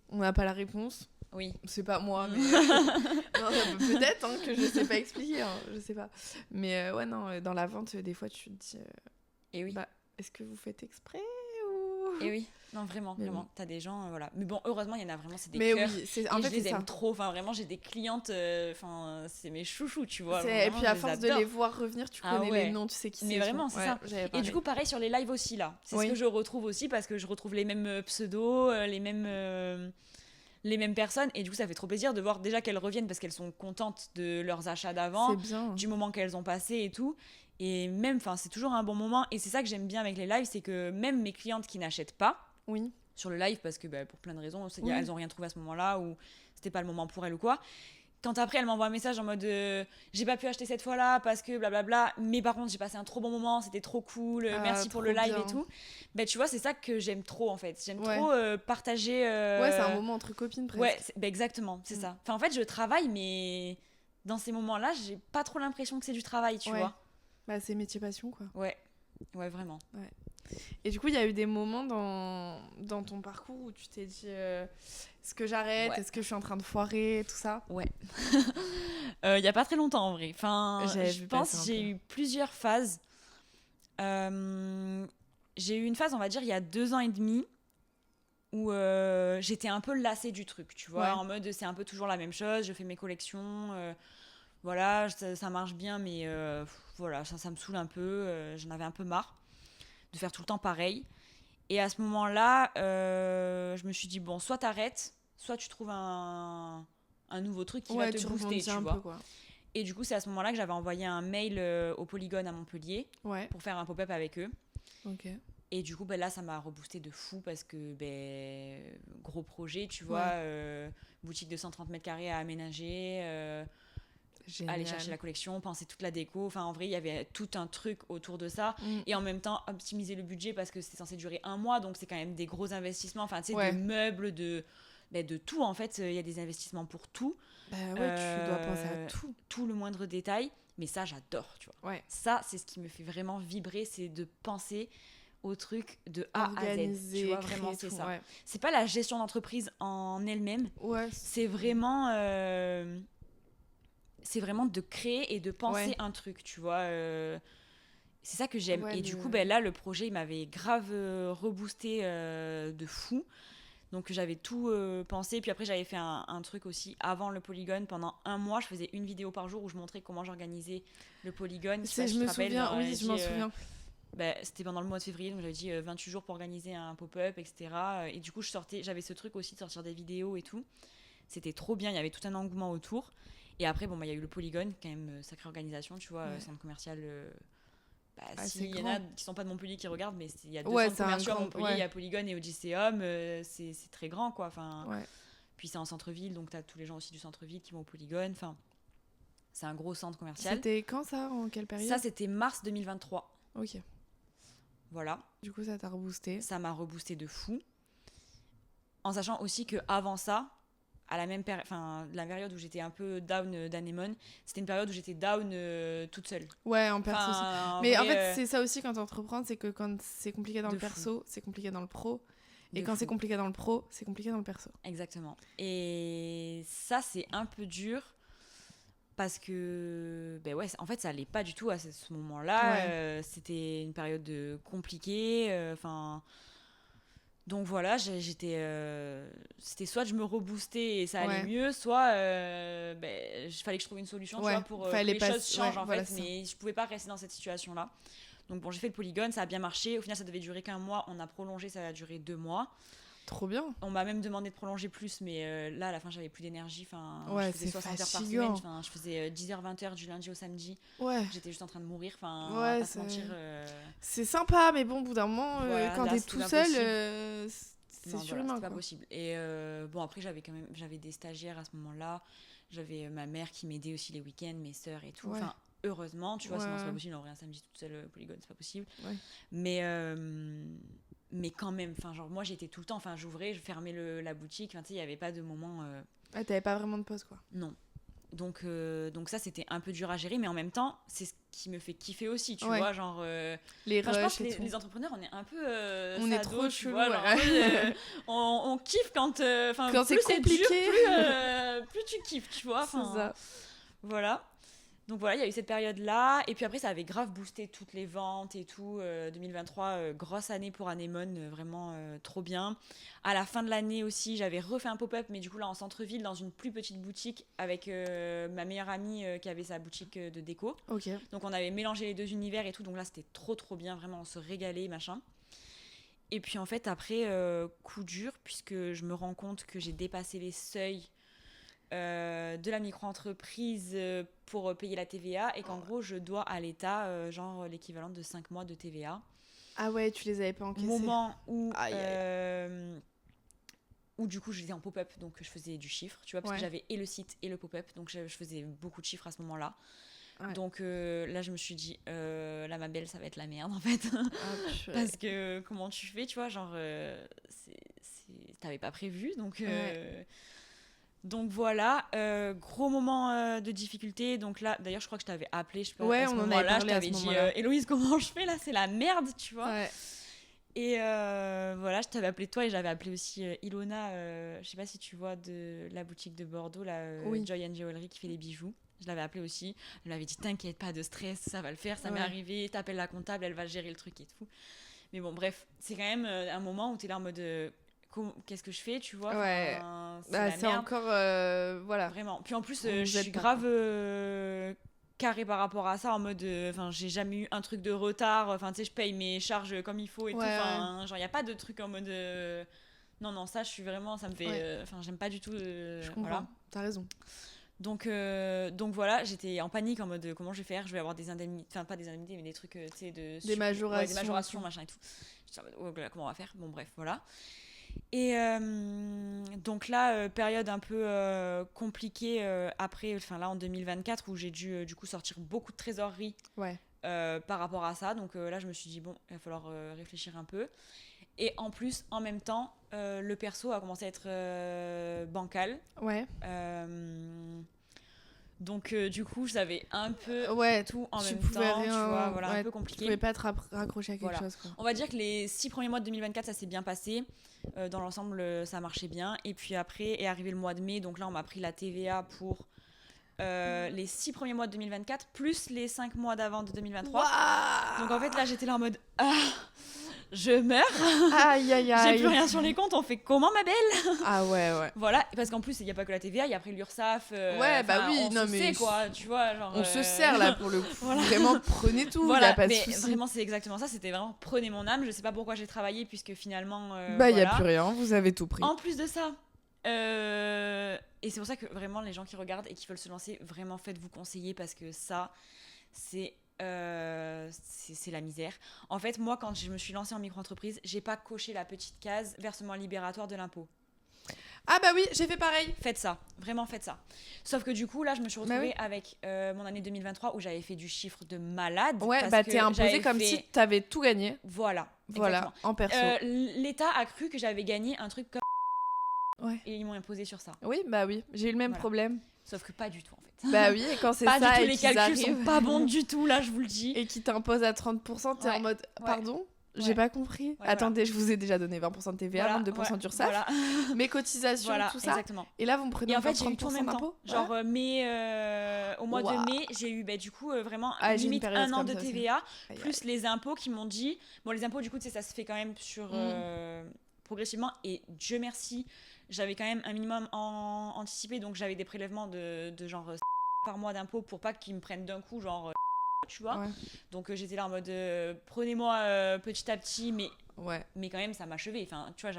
Speaker 1: On n'a pas la réponse.
Speaker 2: Oui.
Speaker 1: C'est pas moi, mais non, peut-être que je sais pas expliquer, je sais pas. Mais ouais, non, dans la vente, des fois, tu te dis...
Speaker 2: Et oui.
Speaker 1: Bah, est-ce que vous faites exprès ou...
Speaker 2: Et oui, non, vraiment. T'as des gens, voilà. Mais bon, heureusement, il y en a vraiment, c'est des
Speaker 1: mais
Speaker 2: cœurs.
Speaker 1: Oui,
Speaker 2: en fait, je les aime trop. Enfin, vraiment, j'ai des clientes, c'est mes chouchous, tu vois.
Speaker 1: Vraiment, et puis, à force de les voir revenir, tu connais les noms, tu sais qui c'est.
Speaker 2: Mais vraiment, c'est ça. Et du coup, pareil sur les lives aussi, là. C'est ce que je retrouve aussi, parce que je retrouve les mêmes pseudos, les mêmes personnes, et du coup ça fait trop plaisir de voir déjà qu'elles reviennent parce qu'elles sont contentes de leurs achats d'avant, du moment qu'elles ont passé et tout, et même, c'est toujours un bon moment, et c'est ça que j'aime bien avec les lives, c'est que même mes clientes qui n'achètent pas sur le live, parce que pour plein de raisons, elles ont rien trouvé à ce moment-là, ou c'était pas le moment pour elles ou quoi, quand après elle m'envoie un message en mode j'ai pas pu acheter cette fois-là parce que blablabla, mais par contre j'ai passé un trop bon moment, c'était trop cool, merci pour le live et tout, tu vois, c'est ça que j'aime trop en fait, j'aime trop partager
Speaker 1: ouais, c'est un moment entre copines presque.
Speaker 2: Ouais, exactement, c'est ça. Enfin en fait je travaille, mais dans ces moments-là j'ai pas trop l'impression que c'est du travail, tu vois.
Speaker 1: Bah c'est métier passion quoi.
Speaker 2: Ouais vraiment.
Speaker 1: Ouais. Et du coup, il y a eu des moments dans ton parcours où tu t'es dit est-ce que j'arrête, est-ce que je suis en train de foirer, tout ça?
Speaker 2: Ouais. Il y a pas très longtemps en vrai. Enfin, je pense que j'ai eu plusieurs phases. J'ai eu une phase, on va dire, il y a 2 ans et demi où j'étais un peu lassée du truc, tu vois, en mode c'est un peu toujours la même chose, je fais mes collections, voilà, ça marche bien, mais voilà, ça me saoule un peu, j'en avais un peu marre de faire tout le temps pareil. Et à ce moment-là, je me suis dit, bon, soit t'arrêtes, soit tu trouves un nouveau truc qui va te booster, tu vois.
Speaker 1: Peu, quoi.
Speaker 2: Et du coup, c'est à ce moment-là que j'avais envoyé un mail au Polygone à Montpellier pour faire un pop-up avec eux.
Speaker 1: Okay.
Speaker 2: Et du coup, là, ça m'a reboosté de fou parce que, gros projet, tu vois, boutique de 130 mètres carrés à aménager, aller chercher la collection, penser toute la déco. Enfin, en vrai, il y avait tout un truc autour de ça. Et en même temps, optimiser le budget parce que c'est censé durer 1 mois. Donc, c'est quand même des gros investissements. Enfin, tu sais, de meubles, de tout. En fait, il y a des investissements pour tout.
Speaker 1: Bah ouais, tu dois penser à tout.
Speaker 2: Tout le moindre détail. Mais ça, j'adore, tu vois. Ouais. Ça, c'est ce qui me fait vraiment vibrer. C'est de penser au truc de A à Z. Tu vois, vraiment, c'est ça. Ouais. C'est pas la gestion d'entreprise en elle-même.
Speaker 1: Ouais.
Speaker 2: C'est vraiment... c'est vraiment de créer et de penser un truc, tu vois. C'est ça que j'aime. Et du coup, là, le projet, il m'avait grave reboosté de fou. Donc, j'avais tout pensé. Puis après, j'avais fait un truc aussi avant le Polygone. Pendant 1 mois, je faisais une vidéo par jour où je montrais comment j'organisais le Polygone.
Speaker 1: Je me souviens, oui, je m'en souviens.
Speaker 2: C'était pendant le mois de février, donc j'avais dit 28 jours pour organiser un pop-up, etc. Et du coup, j'avais ce truc aussi de sortir des vidéos et tout. C'était trop bien, il y avait tout un engouement autour. Et après, il y a eu le Polygone, quand même, sacrée organisation, tu vois, centre commercial. S'il y en a qui sont pas de Montpellier qui regardent, mais il y a 2 centres commerciaux à Montpellier, il y a Polygone et Odysseum, c'est très grand, quoi. Enfin, puis c'est en centre-ville, donc tu as tous les gens aussi du centre-ville qui vont au Polygone. Enfin, c'est un gros centre commercial.
Speaker 1: C'était quand ça? En quelle période?
Speaker 2: Ça, c'était mars 2023.
Speaker 1: Ok.
Speaker 2: Voilà.
Speaker 1: Du coup, ça t'a reboosté.
Speaker 2: Ça m'a reboosté de fou. En sachant aussi qu'avant ça, à la même la période où j'étais un peu down d'anémone, c'était une période où j'étais down toute seule.
Speaker 1: Ouais, en perso aussi. Mais en fait, c'est ça aussi quand t'entreprends, c'est que quand c'est compliqué dans le perso, c'est compliqué dans le pro. Et quand c'est compliqué dans le pro, c'est compliqué dans le perso.
Speaker 2: Exactement. Et ça, c'est un peu dur parce que, en fait, ça allait pas du tout à ce moment-là. C'était une période compliquée. Donc voilà, c'était soit je me reboostais et ça allait mieux, soit il fallait que je trouve une solution tu vois, pour que les choses changent en fait. Mais je pouvais pas rester dans cette situation-là. Donc bon, j'ai fait le polygone, ça a bien marché. Au final, ça devait durer qu'1 mois. On a prolongé, ça a duré 2 mois.
Speaker 1: Trop bien.
Speaker 2: On m'a même demandé de prolonger plus, mais là, à la fin, j'avais plus d'énergie.
Speaker 1: Ouais,
Speaker 2: je faisais 60 heures par semaine. Je faisais 10h, 20h du lundi au samedi.
Speaker 1: Ouais.
Speaker 2: J'étais juste en train de mourir. On va pas se mentir.
Speaker 1: C'est sympa, mais bon, au bout d'un moment, quand t'es tout seul, c'est surhumain.
Speaker 2: C'est pas possible. Et après, j'avais des stagiaires à ce moment-là. J'avais ma mère qui m'aidait aussi les week-ends, mes sœurs et tout.
Speaker 1: Ouais.
Speaker 2: Heureusement, tu vois, sinon c'est pas possible. En vrai, un samedi toute seule, polygone, c'est pas possible.
Speaker 1: Ouais.
Speaker 2: Mais quand même, moi j'étais tout le temps, j'ouvrais, je fermais la boutique, il n'y avait pas de moment.
Speaker 1: T'avais pas vraiment de pause, quoi.
Speaker 2: Non. Donc ça, c'était un peu dur à gérer, mais en même temps, c'est ce qui me fait kiffer aussi, tu vois, genre.
Speaker 1: Les rushs,
Speaker 2: je pense que les entrepreneurs, on est un peu.
Speaker 1: On est trop chelou,
Speaker 2: on kiffe quand
Speaker 1: c'est compliqué.
Speaker 2: Dur, plus tu kiffes, tu vois.
Speaker 1: C'est ça.
Speaker 2: Voilà. Donc voilà, il y a eu cette période-là. Et puis après, ça avait grave boosté toutes les ventes et tout. 2023, grosse année pour Anémone, vraiment trop bien. À la fin de l'année aussi, j'avais refait un pop-up, mais du coup là en centre-ville, dans une plus petite boutique, avec ma meilleure amie qui avait sa boutique de déco.
Speaker 1: Okay.
Speaker 2: Donc on avait mélangé les 2 univers et tout. Donc là, c'était trop trop bien, vraiment, on se régalait, machin. Et puis en fait, après, coup dur, puisque je me rends compte que j'ai dépassé les seuils de la micro-entreprise pour payer la TVA et qu'en gros je dois à l'État genre l'équivalent de 5 mois de TVA.
Speaker 1: Ah ouais, tu les avais pas encaissés.
Speaker 2: Moment où du coup j'étais en pop-up, donc je faisais du chiffre, tu vois, parce que j'avais et le site et le pop-up, donc je faisais beaucoup de chiffres à ce moment-là. Ouais. Donc là je me suis dit là ma belle, ça va être la merde en fait. Parce que comment tu fais, tu vois, genre t'avais pas prévu, donc donc voilà, gros moment de difficulté. Donc là, d'ailleurs, je crois que je t'avais appelé. À ce moment-là, je t'avais dit Héloïse, comment je fais là ? C'est la merde, tu vois. Ouais. Et voilà, je t'avais appelé toi et j'avais appelé aussi Ilona. Je sais pas si tu vois de la boutique de Bordeaux, Joy and Jewelry qui fait les bijoux. Je l'avais appelée aussi. Je lui avais dit t'inquiète, pas de stress, ça va le faire, ça m'est arrivé. T'appelles la comptable, elle va gérer le truc et tout. Mais bon, bref, c'est quand même un moment où t'es là en mode. Qu'est-ce que je fais, tu vois,
Speaker 1: c'est encore voilà,
Speaker 2: vraiment. Puis en plus je suis grave carré par rapport à ça, en mode j'ai jamais eu un truc de retard, tu sais, je paye mes charges comme il faut et tout, genre il y a pas de truc en mode non, ça je suis vraiment, ça me fait j'aime pas du tout
Speaker 1: je comprends, voilà. T'as raison.
Speaker 2: Donc voilà, j'étais en panique en mode comment je vais faire, je vais avoir des indemnités, enfin pas des indemnités mais des trucs, tu sais, des majorations machin et tout. Je suis en mode comment on va faire, bon bref, voilà. Et donc là, période un peu compliquée après, là en 2024 où j'ai dû du coup sortir beaucoup de trésorerie par rapport à ça. Donc là, je me suis dit bon, il va falloir réfléchir un peu. Et en plus, en même temps, le perso a commencé à être bancal. Ouais. Donc du coup, j'avais un peu tout en même temps, tu vois, voilà, un peu compliqué.
Speaker 1: Tu pouvais pas te raccrocher à quelque chose, quoi.
Speaker 2: On va dire que les 6 premiers mois de 2024, ça s'est bien passé. Dans l'ensemble, ça marchait bien. Et puis après est arrivé le mois de mai, donc là, on m'a pris la TVA pour les 6 premiers mois de 2024, plus les 5 mois d'avant de 2023. Wow. Donc en fait, là, j'étais là en mode je meurs.
Speaker 1: Aïe, aïe, aïe.
Speaker 2: J'ai plus rien sur les comptes, on fait comment, ma belle ?
Speaker 1: Ah ouais.
Speaker 2: Voilà, parce qu'en plus, il n'y a pas que la TVA, il y a après l'URSSAF.
Speaker 1: On
Speaker 2: sait quoi, tu vois. Genre,
Speaker 1: on se sert là pour le coup. Voilà. Vraiment, prenez tout,
Speaker 2: voilà,
Speaker 1: y a pas de
Speaker 2: mais
Speaker 1: souci.
Speaker 2: vraiment, c'est exactement ça, c'était vraiment prenez mon âme. Je sais pas pourquoi j'ai travaillé, puisque finalement.
Speaker 1: Il n'y a plus rien, vous avez tout pris.
Speaker 2: En plus de ça. Et c'est pour ça que vraiment, les gens qui regardent et qui veulent se lancer, vraiment faites-vous conseiller, parce que ça, c'est la misère. En fait, moi, quand je me suis lancée en micro-entreprise, j'ai pas coché la petite case versement libératoire de l'impôt.
Speaker 1: Ah bah oui, j'ai fait pareil.
Speaker 2: Faites ça, vraiment faites ça. Sauf que du coup, là, je me suis retrouvée avec mon année 2023 où j'avais fait du chiffre de malade.
Speaker 1: Ouais, parce que t'es imposé comme si t'avais tout gagné.
Speaker 2: Voilà,
Speaker 1: en perso.
Speaker 2: L'État a cru que j'avais gagné un truc comme...
Speaker 1: Ouais.
Speaker 2: Et ils m'ont imposé sur ça.
Speaker 1: Oui, bah oui, j'ai eu le même problème.
Speaker 2: Sauf que pas du tout, en fait.
Speaker 1: Bah oui, et quand c'est
Speaker 2: pas
Speaker 1: ça
Speaker 2: du tout,
Speaker 1: et
Speaker 2: les
Speaker 1: qu'ils
Speaker 2: calculs
Speaker 1: arrivent...
Speaker 2: sont pas bons du tout, là, je vous le dis.
Speaker 1: Et qui t'imposent à 30%, t'es en mode, pardon ? J'ai pas compris. Attendez, je vous ai déjà donné 20% de TVA, 22% d'URSSAF, mes cotisations, tout ça.
Speaker 2: Exactement.
Speaker 1: Et là, vous me prenez encore 30%
Speaker 2: j'ai eu tout en même temps. Genre, au mois de mai, j'ai eu du coup vraiment limite un an de TVA, plus les impôts qui m'ont dit... Bon, les impôts, du coup, ça se fait quand même sur... progressivement. Et Dieu merci, j'avais quand même un minimum anticipé, donc j'avais des prélèvements de genre par mois d'impôts pour pas qu'ils me prennent d'un coup, genre... tu vois, donc j'étais là en mode prenez-moi petit à petit, mais quand même ça m'achevait, enfin tu vois,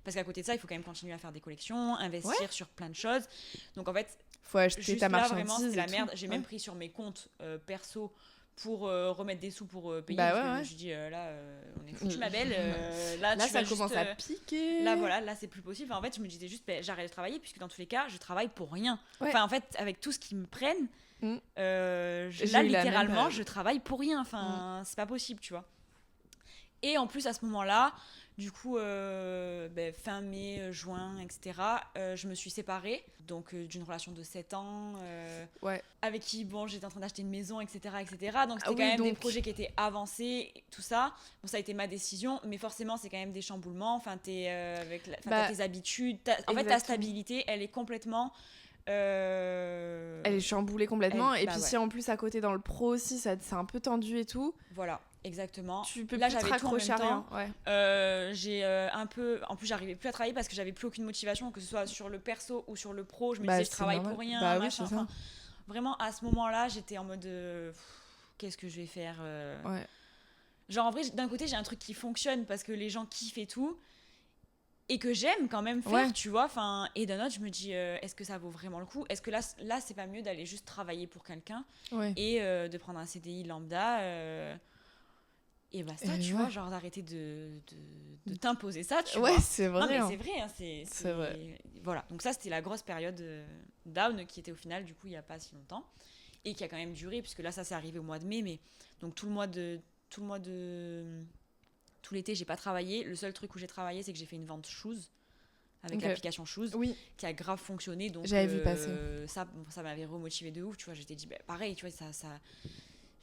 Speaker 2: parce qu'à côté de ça il faut quand même continuer à faire des collections, investir sur plein de choses, donc en fait
Speaker 1: faut acheter ta marchandise,
Speaker 2: vraiment c'était la merde. J'ai même pris sur mes comptes perso pour remettre des sous pour payer, parce que je me suis dit là on est foutu ma belle, là tu
Speaker 1: ça commence à piquer,
Speaker 2: là c'est plus possible. Enfin, en fait je me disais juste j'arrête de travailler, puisque dans tous les cas je travaille pour rien, enfin en fait avec tout ce qu'ils me prennent, là littéralement je travaille pour rien, enfin c'est pas possible, tu vois. Et en plus à ce moment-là, du coup fin mai, juin, etc., je me suis séparée donc d'une relation de 7 ans avec qui j'étais en train d'acheter une maison, etc., donc c'était quand même des projets qui étaient avancés, tout ça. Bon, ça a été ma décision, mais forcément c'est quand même des chamboulements, enfin t'es t'as tes habitudes, en fait ta stabilité elle est complètement
Speaker 1: elle est chamboulée complètement, et puis si en plus à côté dans le pro aussi c'est un peu tendu et tout,
Speaker 2: voilà, exactement.
Speaker 1: Tu peux
Speaker 2: là
Speaker 1: plus
Speaker 2: j'avais tout en même temps,
Speaker 1: j'ai
Speaker 2: un peu, en plus j'arrivais plus à travailler parce que j'avais plus aucune motivation, que ce soit sur le perso ou sur le pro. Je me disais je travaille pour rien, machin. Enfin, vraiment à ce moment-là j'étais en mode qu'est-ce que je vais faire, genre en vrai d'un côté j'ai un truc qui fonctionne parce que les gens kiffent et tout, et que j'aime quand même faire, tu vois, enfin, et d'un autre je me dis est-ce que ça vaut vraiment le coup, est-ce que là c'est pas mieux d'aller juste travailler pour quelqu'un et de prendre un CDI lambda et basta, tu vois, genre d'arrêter de t'imposer ça, tu vois.
Speaker 1: C'est vrai,
Speaker 2: non mais c'est vrai, hein, c'est vrai. Voilà, donc ça c'était la grosse période down qui était au final du coup il y a pas si longtemps et qui a quand même duré, puisque là ça s'est arrivé au mois de mai, mais donc tout l'été j'ai pas travaillé. Le seul truc où j'ai travaillé c'est que j'ai fait une vente Shoes avec l'application Shoes, qui a grave fonctionné, donc
Speaker 1: j'avais vu passer
Speaker 2: ça m'avait remotivé de ouf, tu vois. J'étais dit pareil, tu vois, ça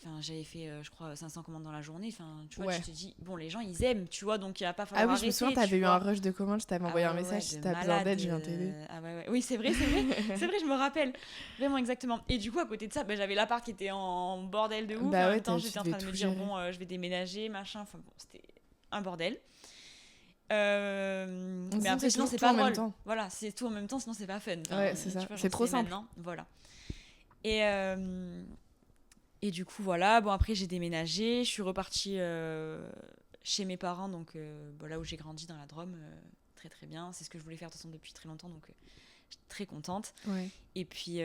Speaker 2: enfin j'avais fait je crois 500 commandes dans la journée, enfin tu vois, tu te dis bon les gens ils aiment, tu vois, donc il va pas falloir arrêter.
Speaker 1: Je me souviens, t'avais eu un rush de commandes, je t'avais envoyé un message, si t'as besoin d'aide je viens t'aider.
Speaker 2: Oui c'est vrai c'est vrai, je me rappelle vraiment exactement. Et du coup à côté de ça j'avais l'appart qui était en bordel de ouf, en même temps j'étais en train de me dire je vais déménager machin, enfin bon c'était un bordel. Mais après sinon c'est pas drôle, voilà, c'est tout en même temps, sinon c'est pas fun,
Speaker 1: c'est ça, c'est trop simple
Speaker 2: maintenant, voilà. Et du coup voilà, bon après j'ai déménagé, je suis repartie chez mes parents, donc là où j'ai grandi dans la Drôme, très très bien, c'est ce que je voulais faire de toute façon depuis très longtemps, donc je suis très contente. Et puis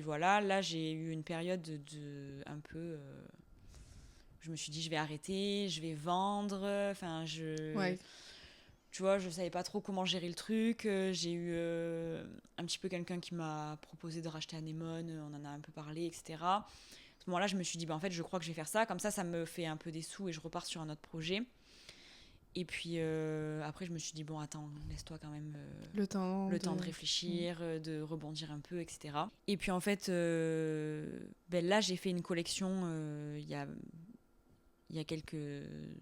Speaker 2: voilà, là j'ai eu une période de un peu je me suis dit je vais arrêter, je vais vendre, enfin tu vois, je savais pas trop comment gérer le truc. J'ai eu un petit peu quelqu'un qui m'a proposé de racheter Anémone, on en a un peu parlé, etc. À ce moment-là, je me suis dit, en fait, je crois que je vais faire ça. Comme ça me fait un peu des sous et je repars sur un autre projet. Et puis après, je me suis dit, bon, attends, laisse-toi quand même le temps de réfléchir, de rebondir un peu, etc. Et puis en fait, là, j'ai fait une collection il y a quelques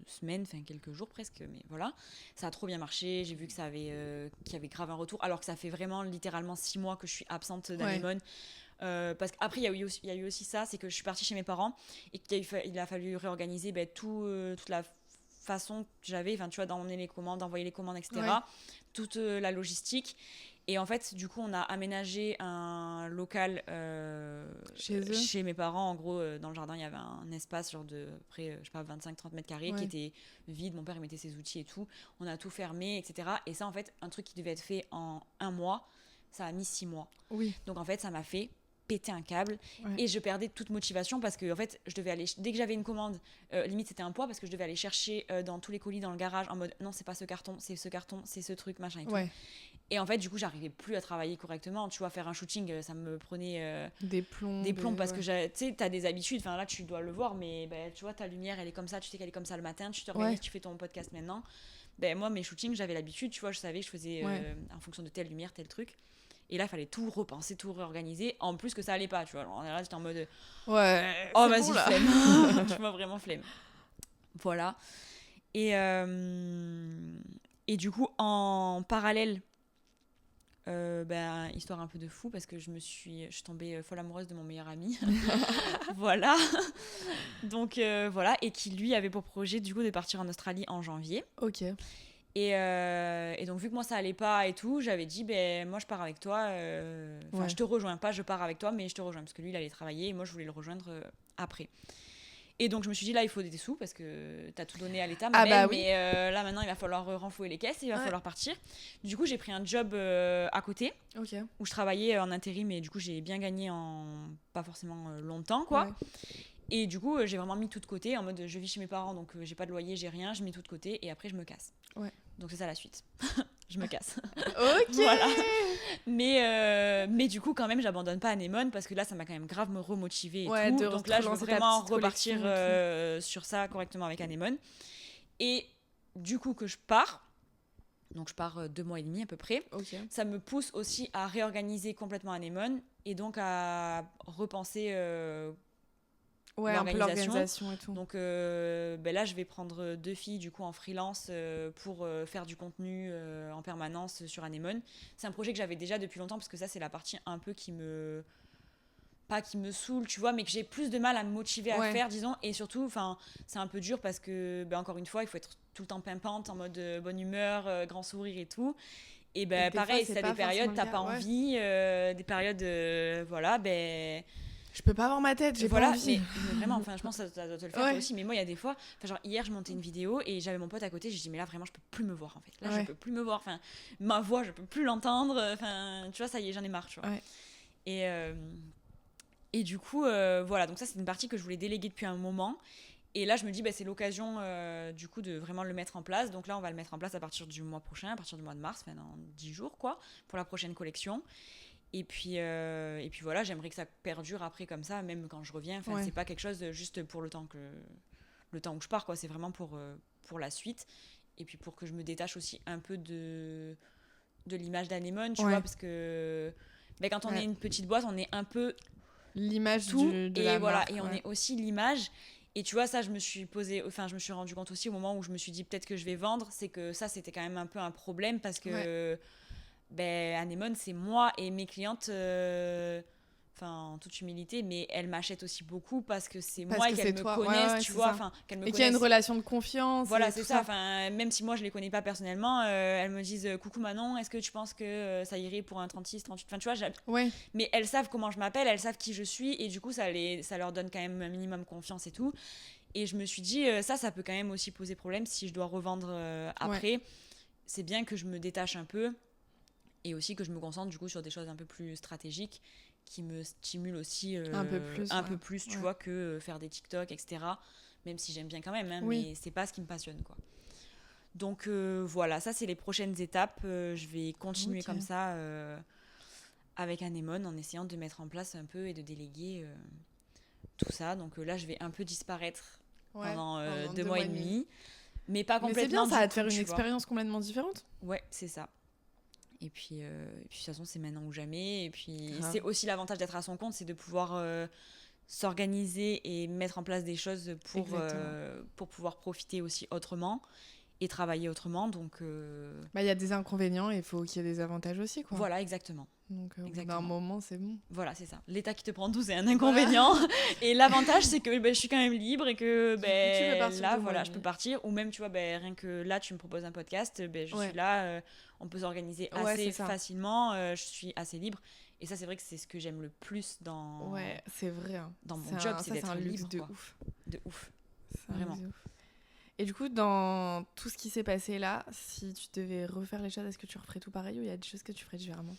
Speaker 2: semaines, enfin quelques jours presque, mais voilà, ça a trop bien marché. J'ai vu que qu'il y avait grave un retour, alors que ça fait vraiment littéralement 6 mois que je suis absente d'Anémone. Parce qu'après il y a eu aussi ça, c'est que je suis partie chez mes parents et qu'il a fallu réorganiser toute la façon que j'avais, enfin tu vois, d'emmener les commandes, d'envoyer les commandes, etc. Toute la logistique. Et en fait, du coup, on a aménagé un local chez mes parents. En gros, dans le jardin, il y avait un espace genre de près, je sais pas, 25-30 mètres carrés qui était vide. Mon père, il mettait ses outils et tout. On a tout fermé, etc. Et ça, en fait, un truc qui devait être fait en 1 mois, ça a mis 6 mois. Donc, en fait, ça m'a fait péter un câble et je perdais toute motivation parce que en fait je devais aller, dès que j'avais une commande, limite c'était un poids, parce que je devais aller chercher dans tous les colis dans le garage en mode non c'est pas ce carton, c'est ce truc machin et tout. Et en fait du coup j'arrivais plus à travailler correctement, tu vois, faire un shooting ça me prenait des plombs parce que tu sais t'as des habitudes, enfin là tu dois le voir, mais tu vois ta lumière elle est comme ça, tu sais qu'elle est comme ça le matin, tu t'organises, tu fais ton podcast maintenant. Moi mes shootings j'avais l'habitude, tu vois, je savais que je faisais en fonction de telle lumière tel truc. Et là, il fallait tout repenser, tout réorganiser. En plus que ça allait pas, tu vois. Alors là, j'étais en mode... oh, vas-y, flemme. Tu vois, vraiment flemme. Voilà. Et du coup, en parallèle, histoire un peu de fou, parce que je suis tombée folle amoureuse de mon meilleur ami. Voilà. Donc voilà, et qui lui avait pour projet du coup de partir en Australie en janvier.
Speaker 1: Ok.
Speaker 2: Et donc vu que moi ça allait pas et tout, j'avais dit moi je pars avec toi. Je te rejoins pas, je pars avec toi, mais je te rejoins parce que lui il allait travailler et moi je voulais le rejoindre après. Et donc je me suis dit là il faut des sous parce que t'as tout donné à l'État, mais là maintenant il va falloir renflouer les caisses et il va falloir partir. Du coup j'ai pris un job à côté où je travaillais en intérim, et du coup j'ai bien gagné en pas forcément longtemps quoi. Et du coup j'ai vraiment mis tout de côté en mode je vis chez mes parents, donc j'ai pas de loyer, j'ai rien, je mets tout de côté et après je me casse. Donc c'est ça la suite. Je me casse.
Speaker 1: Ok.
Speaker 2: Voilà. Mais du coup, quand même, j'abandonne pas Anémone parce que là, ça m'a quand même grave me remotiver et tout. Donc là, je veux vraiment repartir sur ça correctement avec Anémone. Et du coup, que je pars, donc je pars 2 mois et demi à peu près, ça me pousse aussi à réorganiser complètement Anémone et donc à repenser
Speaker 1: l'organisation et tout.
Speaker 2: Donc là, je vais prendre 2 filles du coup en freelance pour faire du contenu en permanence sur Anémone. C'est un projet que j'avais déjà depuis longtemps parce que ça, c'est la partie un peu pas qui me saoule, tu vois, mais que j'ai plus de mal à me motiver à faire, disons. Et surtout, c'est un peu dur parce que, encore une fois, il faut être tout le temps pimpante, en mode bonne humeur, grand sourire et tout. Et pareil, c'est des périodes, t'as pas envie, des périodes,
Speaker 1: je peux pas avoir ma tête, j'ai pas envie.
Speaker 2: Mais vraiment, je pense que ça doit te le faire toi aussi. Mais moi, il y a des fois, genre hier, je montais une vidéo et j'avais mon pote à côté. J'ai dit, mais là, vraiment, je peux plus me voir en fait. Là, je peux plus me voir. Ma voix, je peux plus l'entendre. Tu vois, ça y est, j'en ai marre, tu vois. Et du coup, voilà. Donc ça, c'est une partie que je voulais déléguer depuis un moment. Et là, je me dis, c'est l'occasion du coup de vraiment le mettre en place. Donc là, on va le mettre en place à partir du mois prochain, à partir du mois de mars, dans 10 jours, quoi, pour la prochaine collection. Et puis voilà, j'aimerais que ça perdure après comme ça, même quand je reviens. C'est pas quelque chose juste pour le temps où je pars, quoi. C'est vraiment pour la suite. Et puis pour que je me détache aussi un peu de l'image d'Anémone, tu vois, parce que quand on est une petite boîte, on est un peu
Speaker 1: l'image
Speaker 2: tout,
Speaker 1: de la marque.
Speaker 2: Et on est aussi l'image. Et tu vois, ça, je me suis rendu compte aussi au moment où je me suis dit peut-être que je vais vendre, c'est que ça, c'était quand même un peu un problème parce que Anémone, c'est moi et mes clientes, en toute humilité, mais elles m'achètent aussi beaucoup parce que c'est moi et qu'elles me connaissent, tu vois, qu'elles me connaissent.
Speaker 1: Et qu'il y a une relation de confiance.
Speaker 2: Voilà, c'est ça. Même si moi je les connais pas personnellement, elles me disent coucou Manon, est-ce que tu penses que ça irait pour un 36, 38, tu vois, mais elles savent comment je m'appelle, elles savent qui je suis, et du coup ça leur donne quand même un minimum confiance et tout. Et je me suis dit ça peut quand même aussi poser problème si je dois revendre après. C'est bien que je me détache un peu. Et aussi que je me concentre du coup sur des choses un peu plus stratégiques qui me stimulent aussi un peu plus, tu vois, que faire des TikTok, etc. Même si j'aime bien quand même, mais c'est pas ce qui me passionne, quoi. Donc voilà, ça c'est les prochaines étapes. Je vais continuer comme ça avec Anémone en essayant de mettre en place un peu et de déléguer tout ça. Donc là, je vais un peu disparaître pendant 2 mois et demi. Mais pas complètement.
Speaker 1: Mais c'est bien, ça va te faire une expérience complètement différente.
Speaker 2: Ouais, c'est ça. Et puis de toute façon, c'est maintenant ou jamais. Et puis, c'est aussi l'avantage d'être à son compte, c'est de pouvoir s'organiser et mettre en place des choses pour pouvoir profiter aussi autrement et travailler autrement. Donc,
Speaker 1: il y a des inconvénients et il faut qu'il y ait des avantages aussi, quoi.
Speaker 2: Voilà, exactement.
Speaker 1: Donc, d'un moment, c'est bon.
Speaker 2: Voilà, c'est ça. L'État qui te prend tout, c'est un inconvénient. Et l'avantage, c'est que je suis quand même libre et que là, voilà, je peux partir. Ou même, tu vois, rien que là, tu me proposes un podcast, je suis là, on peut s'organiser assez facilement. Je suis assez libre. Et ça, c'est vrai que c'est ce que j'aime le plus dans...
Speaker 1: Ouais, c'est vrai. Hein.
Speaker 2: Dans mon job, c'est d'être libre.
Speaker 1: C'est un luxe de ouf.
Speaker 2: De ouf.
Speaker 1: Vraiment. Et du coup, dans tout ce qui s'est passé là, si tu devais refaire les choses, est-ce que tu referais tout pareil ou il y a des choses que tu ferais différemment ?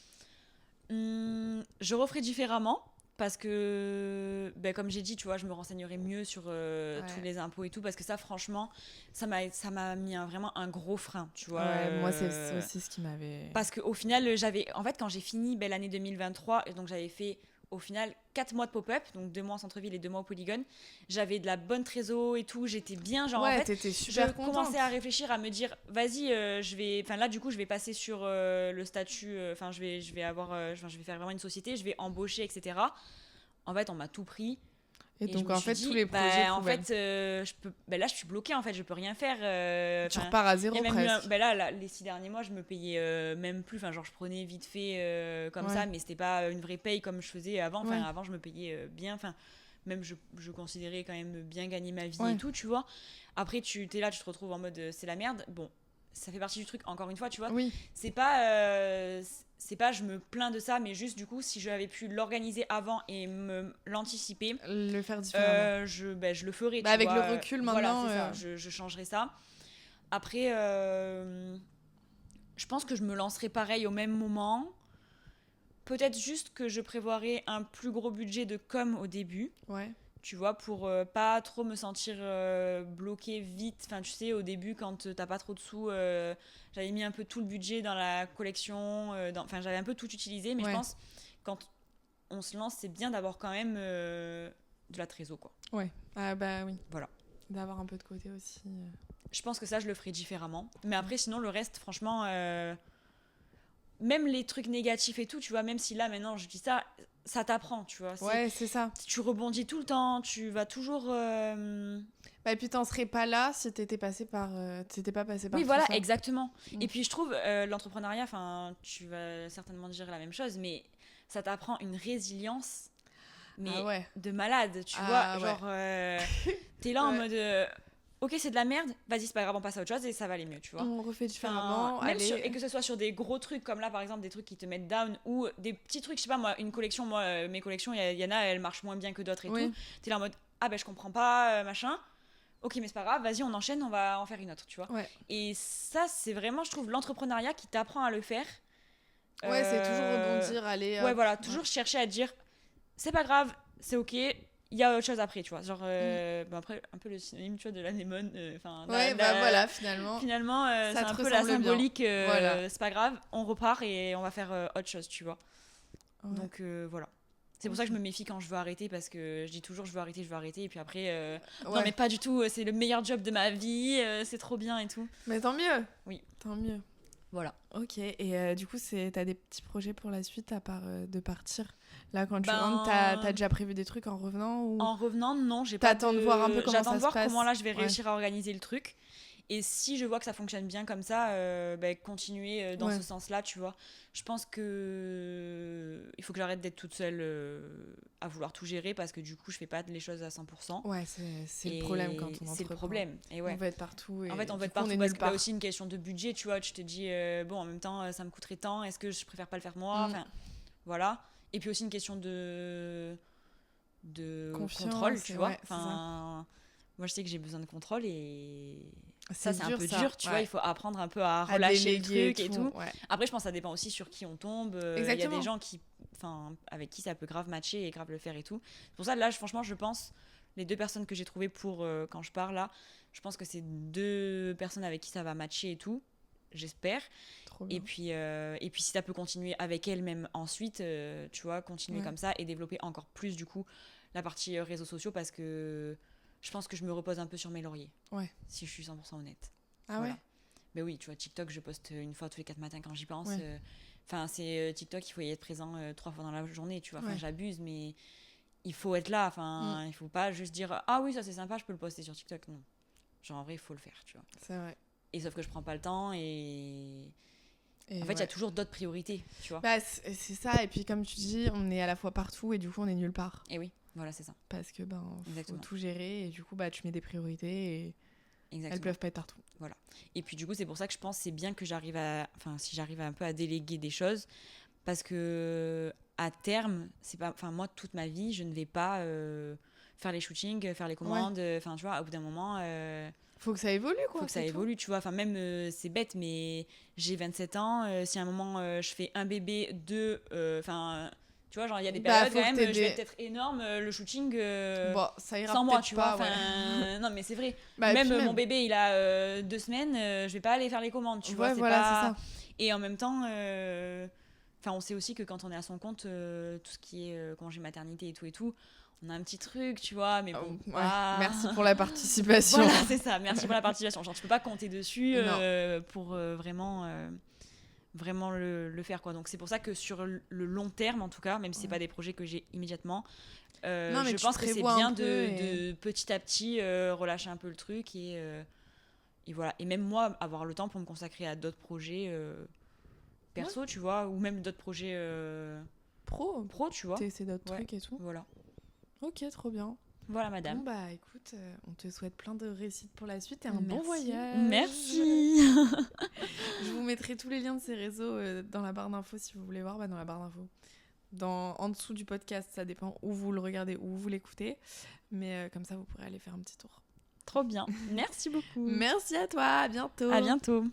Speaker 2: Je referais différemment parce que, comme j'ai dit, tu vois, je me renseignerais mieux sur tous les impôts et tout, parce que ça, franchement, ça m'a mis vraiment un gros frein, tu vois.
Speaker 1: Moi, c'est aussi ce qui m'avait...
Speaker 2: Parce qu'au final, en fait, quand j'ai fini l'année 2023, donc j'avais fait au final 4 mois de pop-up, donc 2 mois en centre-ville et 2 mois au Polygone. J'avais de la bonne trésor et tout, j'étais bien, genre en fait,
Speaker 1: t'étais super contente.
Speaker 2: Je commençais à réfléchir, à me dire, vas-y, là du coup, je vais passer sur le statut, je vais faire vraiment une société, je vais embaucher, etc. En fait, on m'a tout pris.
Speaker 1: Et
Speaker 2: je
Speaker 1: donc
Speaker 2: me
Speaker 1: en
Speaker 2: suis
Speaker 1: fait
Speaker 2: dit,
Speaker 1: tous les projets
Speaker 2: en
Speaker 1: poubelles.
Speaker 2: fait, là je suis bloquée en fait, je peux rien faire.
Speaker 1: Tu repars à zéro
Speaker 2: il y a même eu
Speaker 1: presque.
Speaker 2: là, les 6 derniers mois, je me payais même plus. Enfin, genre, je prenais vite fait comme ça, mais c'était pas une vraie paye comme je faisais avant. Enfin, avant, je me payais bien. Enfin, même je considérais quand même bien gagner ma vie et tout, tu vois. Après, t'es là, tu te retrouves en mode c'est la merde. Bon, ça fait partie du truc, encore une fois, tu vois.
Speaker 1: Oui.
Speaker 2: C'est pas je me plains de ça, mais juste du coup, si j'avais pu l'organiser avant et l'anticiper,
Speaker 1: le faire différemment.
Speaker 2: je le ferais.
Speaker 1: Bah,
Speaker 2: tu
Speaker 1: avec
Speaker 2: vois.
Speaker 1: le recul maintenant.
Speaker 2: Voilà, c'est ça, je changerais ça. Après, je pense que je me lancerai pareil au même moment. Peut-être juste que je prévoirais un plus gros budget de com au début.
Speaker 1: Ouais.
Speaker 2: Tu vois, pour pas trop me sentir bloquée vite. Enfin, tu sais, au début, quand t'as pas trop de sous, j'avais mis un peu tout le budget dans la collection. Enfin, j'avais un peu tout utilisé, mais je pense quand on se lance, c'est bien d'avoir quand même de la trésor, quoi.
Speaker 1: Ouais. Ah bah oui.
Speaker 2: Voilà.
Speaker 1: D'avoir un peu de côté aussi.
Speaker 2: Je pense que ça, je le ferai différemment. Mais après, sinon, le reste, franchement, même les trucs négatifs et tout, tu vois, même si là, maintenant, je dis ça, ça t'apprend, tu vois.
Speaker 1: Ouais, c'est ça.
Speaker 2: Tu rebondis tout le temps, tu vas toujours...
Speaker 1: Bah, et puis t'en serais pas là si t'étais pas passé par
Speaker 2: Oui,
Speaker 1: tout
Speaker 2: voilà,
Speaker 1: ça.
Speaker 2: exactement. Et puis, je trouve, l'entrepreneuriat, enfin, tu vas certainement dire la même chose, mais ça t'apprend une résilience, mais de malade, tu vois. Genre, t'es là en mode... ok, c'est de la merde, vas-y, c'est pas grave, on passe à autre chose et ça va aller mieux, tu vois.
Speaker 1: On refait différemment.
Speaker 2: Et que ce soit sur des gros trucs comme là, par exemple, des trucs qui te mettent down ou des petits trucs, je sais pas, moi, une collection, mes collections, il y en a, elles marchent moins bien que d'autres et tout. T'es là en mode, ah ben je comprends pas, machin. Ok, mais c'est pas grave, vas-y, on enchaîne, on va en faire une autre, tu vois. Et ça, c'est vraiment, je trouve, l'entrepreneuriat qui t'apprend à le faire.
Speaker 1: Ouais, c'est toujours rebondir, aller.
Speaker 2: Ouais, voilà, toujours chercher à dire, c'est pas grave, c'est ok. Il y a autre chose après, tu vois. Genre, après, un peu le synonyme, tu vois, de l'anémone.
Speaker 1: Voilà, finalement.
Speaker 2: Finalement, c'est un peu la symbolique.
Speaker 1: Voilà.
Speaker 2: C'est pas grave, on repart et on va faire autre chose, tu vois. Ouais. Donc, voilà. C'est pour ça que je me méfie quand je veux arrêter, parce que je dis toujours je veux arrêter. Et puis après, non, mais pas du tout, c'est le meilleur job de ma vie, c'est trop bien et tout.
Speaker 1: Mais tant mieux.
Speaker 2: Oui.
Speaker 1: Tant mieux.
Speaker 2: Voilà.
Speaker 1: Ok, et du coup, t'as des petits projets pour la suite à part de partir? Là, quand tu rentres, t'as déjà prévu des trucs en revenant ou...
Speaker 2: En revenant, non, j'ai pas.
Speaker 1: T'attends de voir un peu comment ça se passe.
Speaker 2: J'attends de voir comment là je vais réussir à organiser le truc. Et si je vois que ça fonctionne bien comme ça, continuer dans ce sens-là, tu vois. Je pense que il faut que j'arrête d'être toute seule à vouloir tout gérer, parce que du coup, je fais pas les choses à 100%.
Speaker 1: Ouais, c'est le problème quand on entreprend.
Speaker 2: C'est le problème. Et ouais.
Speaker 1: On veut être partout. Et
Speaker 2: en fait, on veut être partout parce qu'il y a aussi une question de budget, tu vois. Tu te dis, bon, en même temps, ça me coûterait tant, est-ce que je préfère pas le faire moi? Enfin, voilà. Et puis aussi une question de contrôle, tu vois. Enfin, moi, je sais que j'ai besoin de contrôle et ça, c'est un peu dur, tu vois. Il faut apprendre un peu à relâcher le truc et tout. Ouais. Après, je pense que ça dépend aussi sur qui on tombe. Il y a des gens avec qui ça peut grave matcher et grave le faire et tout. C'est pour ça, là, franchement, je pense, les 2 personnes que j'ai trouvées pour quand je pars là, je pense que c'est 2 personnes avec qui ça va matcher et tout. J'espère. Et puis si ça peut continuer avec elle même ensuite, tu vois, continuer comme ça et développer encore plus du coup la partie réseaux sociaux, parce que je pense que je me repose un peu sur mes lauriers. Ouais. Si je suis 100% honnête.
Speaker 1: Ah voilà. Ouais.
Speaker 2: Mais oui, tu vois, TikTok, je poste une fois tous les 4 matins quand j'y pense. Enfin, c'est TikTok, il faut y être présent 3 fois dans la journée, tu vois. Enfin, j'abuse, mais il faut être là. Enfin, il faut pas juste dire ah oui, ça c'est sympa, je peux le poster sur TikTok. Non. Genre en vrai, il faut le faire, tu vois.
Speaker 1: C'est vrai.
Speaker 2: Et sauf que je prends pas le temps et en fait, il y a toujours d'autres priorités, tu vois.
Speaker 1: Bah, c'est ça. Et puis, comme tu dis, on est à la fois partout et du coup, on est nulle part.
Speaker 2: Et oui, voilà, c'est ça.
Speaker 1: Parce que, faut tout gérer et du coup, tu mets des priorités et elles peuvent pas être partout.
Speaker 2: Voilà. Et puis, du coup, c'est pour ça que je pense que c'est bien que si j'arrive un peu à déléguer des choses, parce que à terme, c'est pas, moi, toute ma vie, je ne vais pas faire les shootings, faire les commandes. Enfin, tu vois, au bout d'un moment.
Speaker 1: Faut que ça évolue, quoi.
Speaker 2: Faut que ça évolue, tu vois. Enfin, même, c'est bête, mais j'ai 27 ans. Si à un moment, je fais un bébé, 2... Enfin, tu vois, genre, il y a des périodes, quand même, je vais être énorme. Le shooting,
Speaker 1: ça ira
Speaker 2: sans moi, tu vois.
Speaker 1: Pas,
Speaker 2: non, mais c'est vrai. Même mon bébé, il a 2 semaines. Je vais pas aller faire les commandes, tu vois. C'est ça. Et en même temps... on sait aussi que quand on est à son compte, tout ce qui est congé maternité et tout... On a un petit truc, tu vois, mais bon.
Speaker 1: Merci pour la participation.
Speaker 2: Voilà, c'est ça, merci pour la participation. Genre, tu peux pas compter dessus pour vraiment le faire, quoi. Donc, c'est pour ça que sur le long terme, en tout cas, même si c'est pas des projets que j'ai immédiatement,
Speaker 1: Non, mais
Speaker 2: je
Speaker 1: tu
Speaker 2: pense que c'est
Speaker 1: prévois
Speaker 2: bien
Speaker 1: un peu
Speaker 2: de petit à petit relâcher un peu le truc et voilà. Et même moi, avoir le temps pour me consacrer à d'autres projets perso, tu vois, ou même d'autres projets
Speaker 1: pro,
Speaker 2: tu vois.
Speaker 1: t'essaies d'autres
Speaker 2: Ouais.
Speaker 1: trucs et tout.
Speaker 2: Voilà.
Speaker 1: Ok, trop bien.
Speaker 2: Voilà, madame.
Speaker 1: Bon, bah écoute, on te souhaite plein de réussite pour la suite et un bon voyage.
Speaker 2: Merci.
Speaker 1: Je vous mettrai tous les liens de ces réseaux dans la barre d'infos si vous voulez voir, dans la barre d'infos. En dessous du podcast, ça dépend où vous le regardez, où vous l'écoutez. Mais comme ça, vous pourrez aller faire un petit tour.
Speaker 2: Trop bien. Merci beaucoup.
Speaker 1: Merci à toi, à bientôt.
Speaker 2: À bientôt.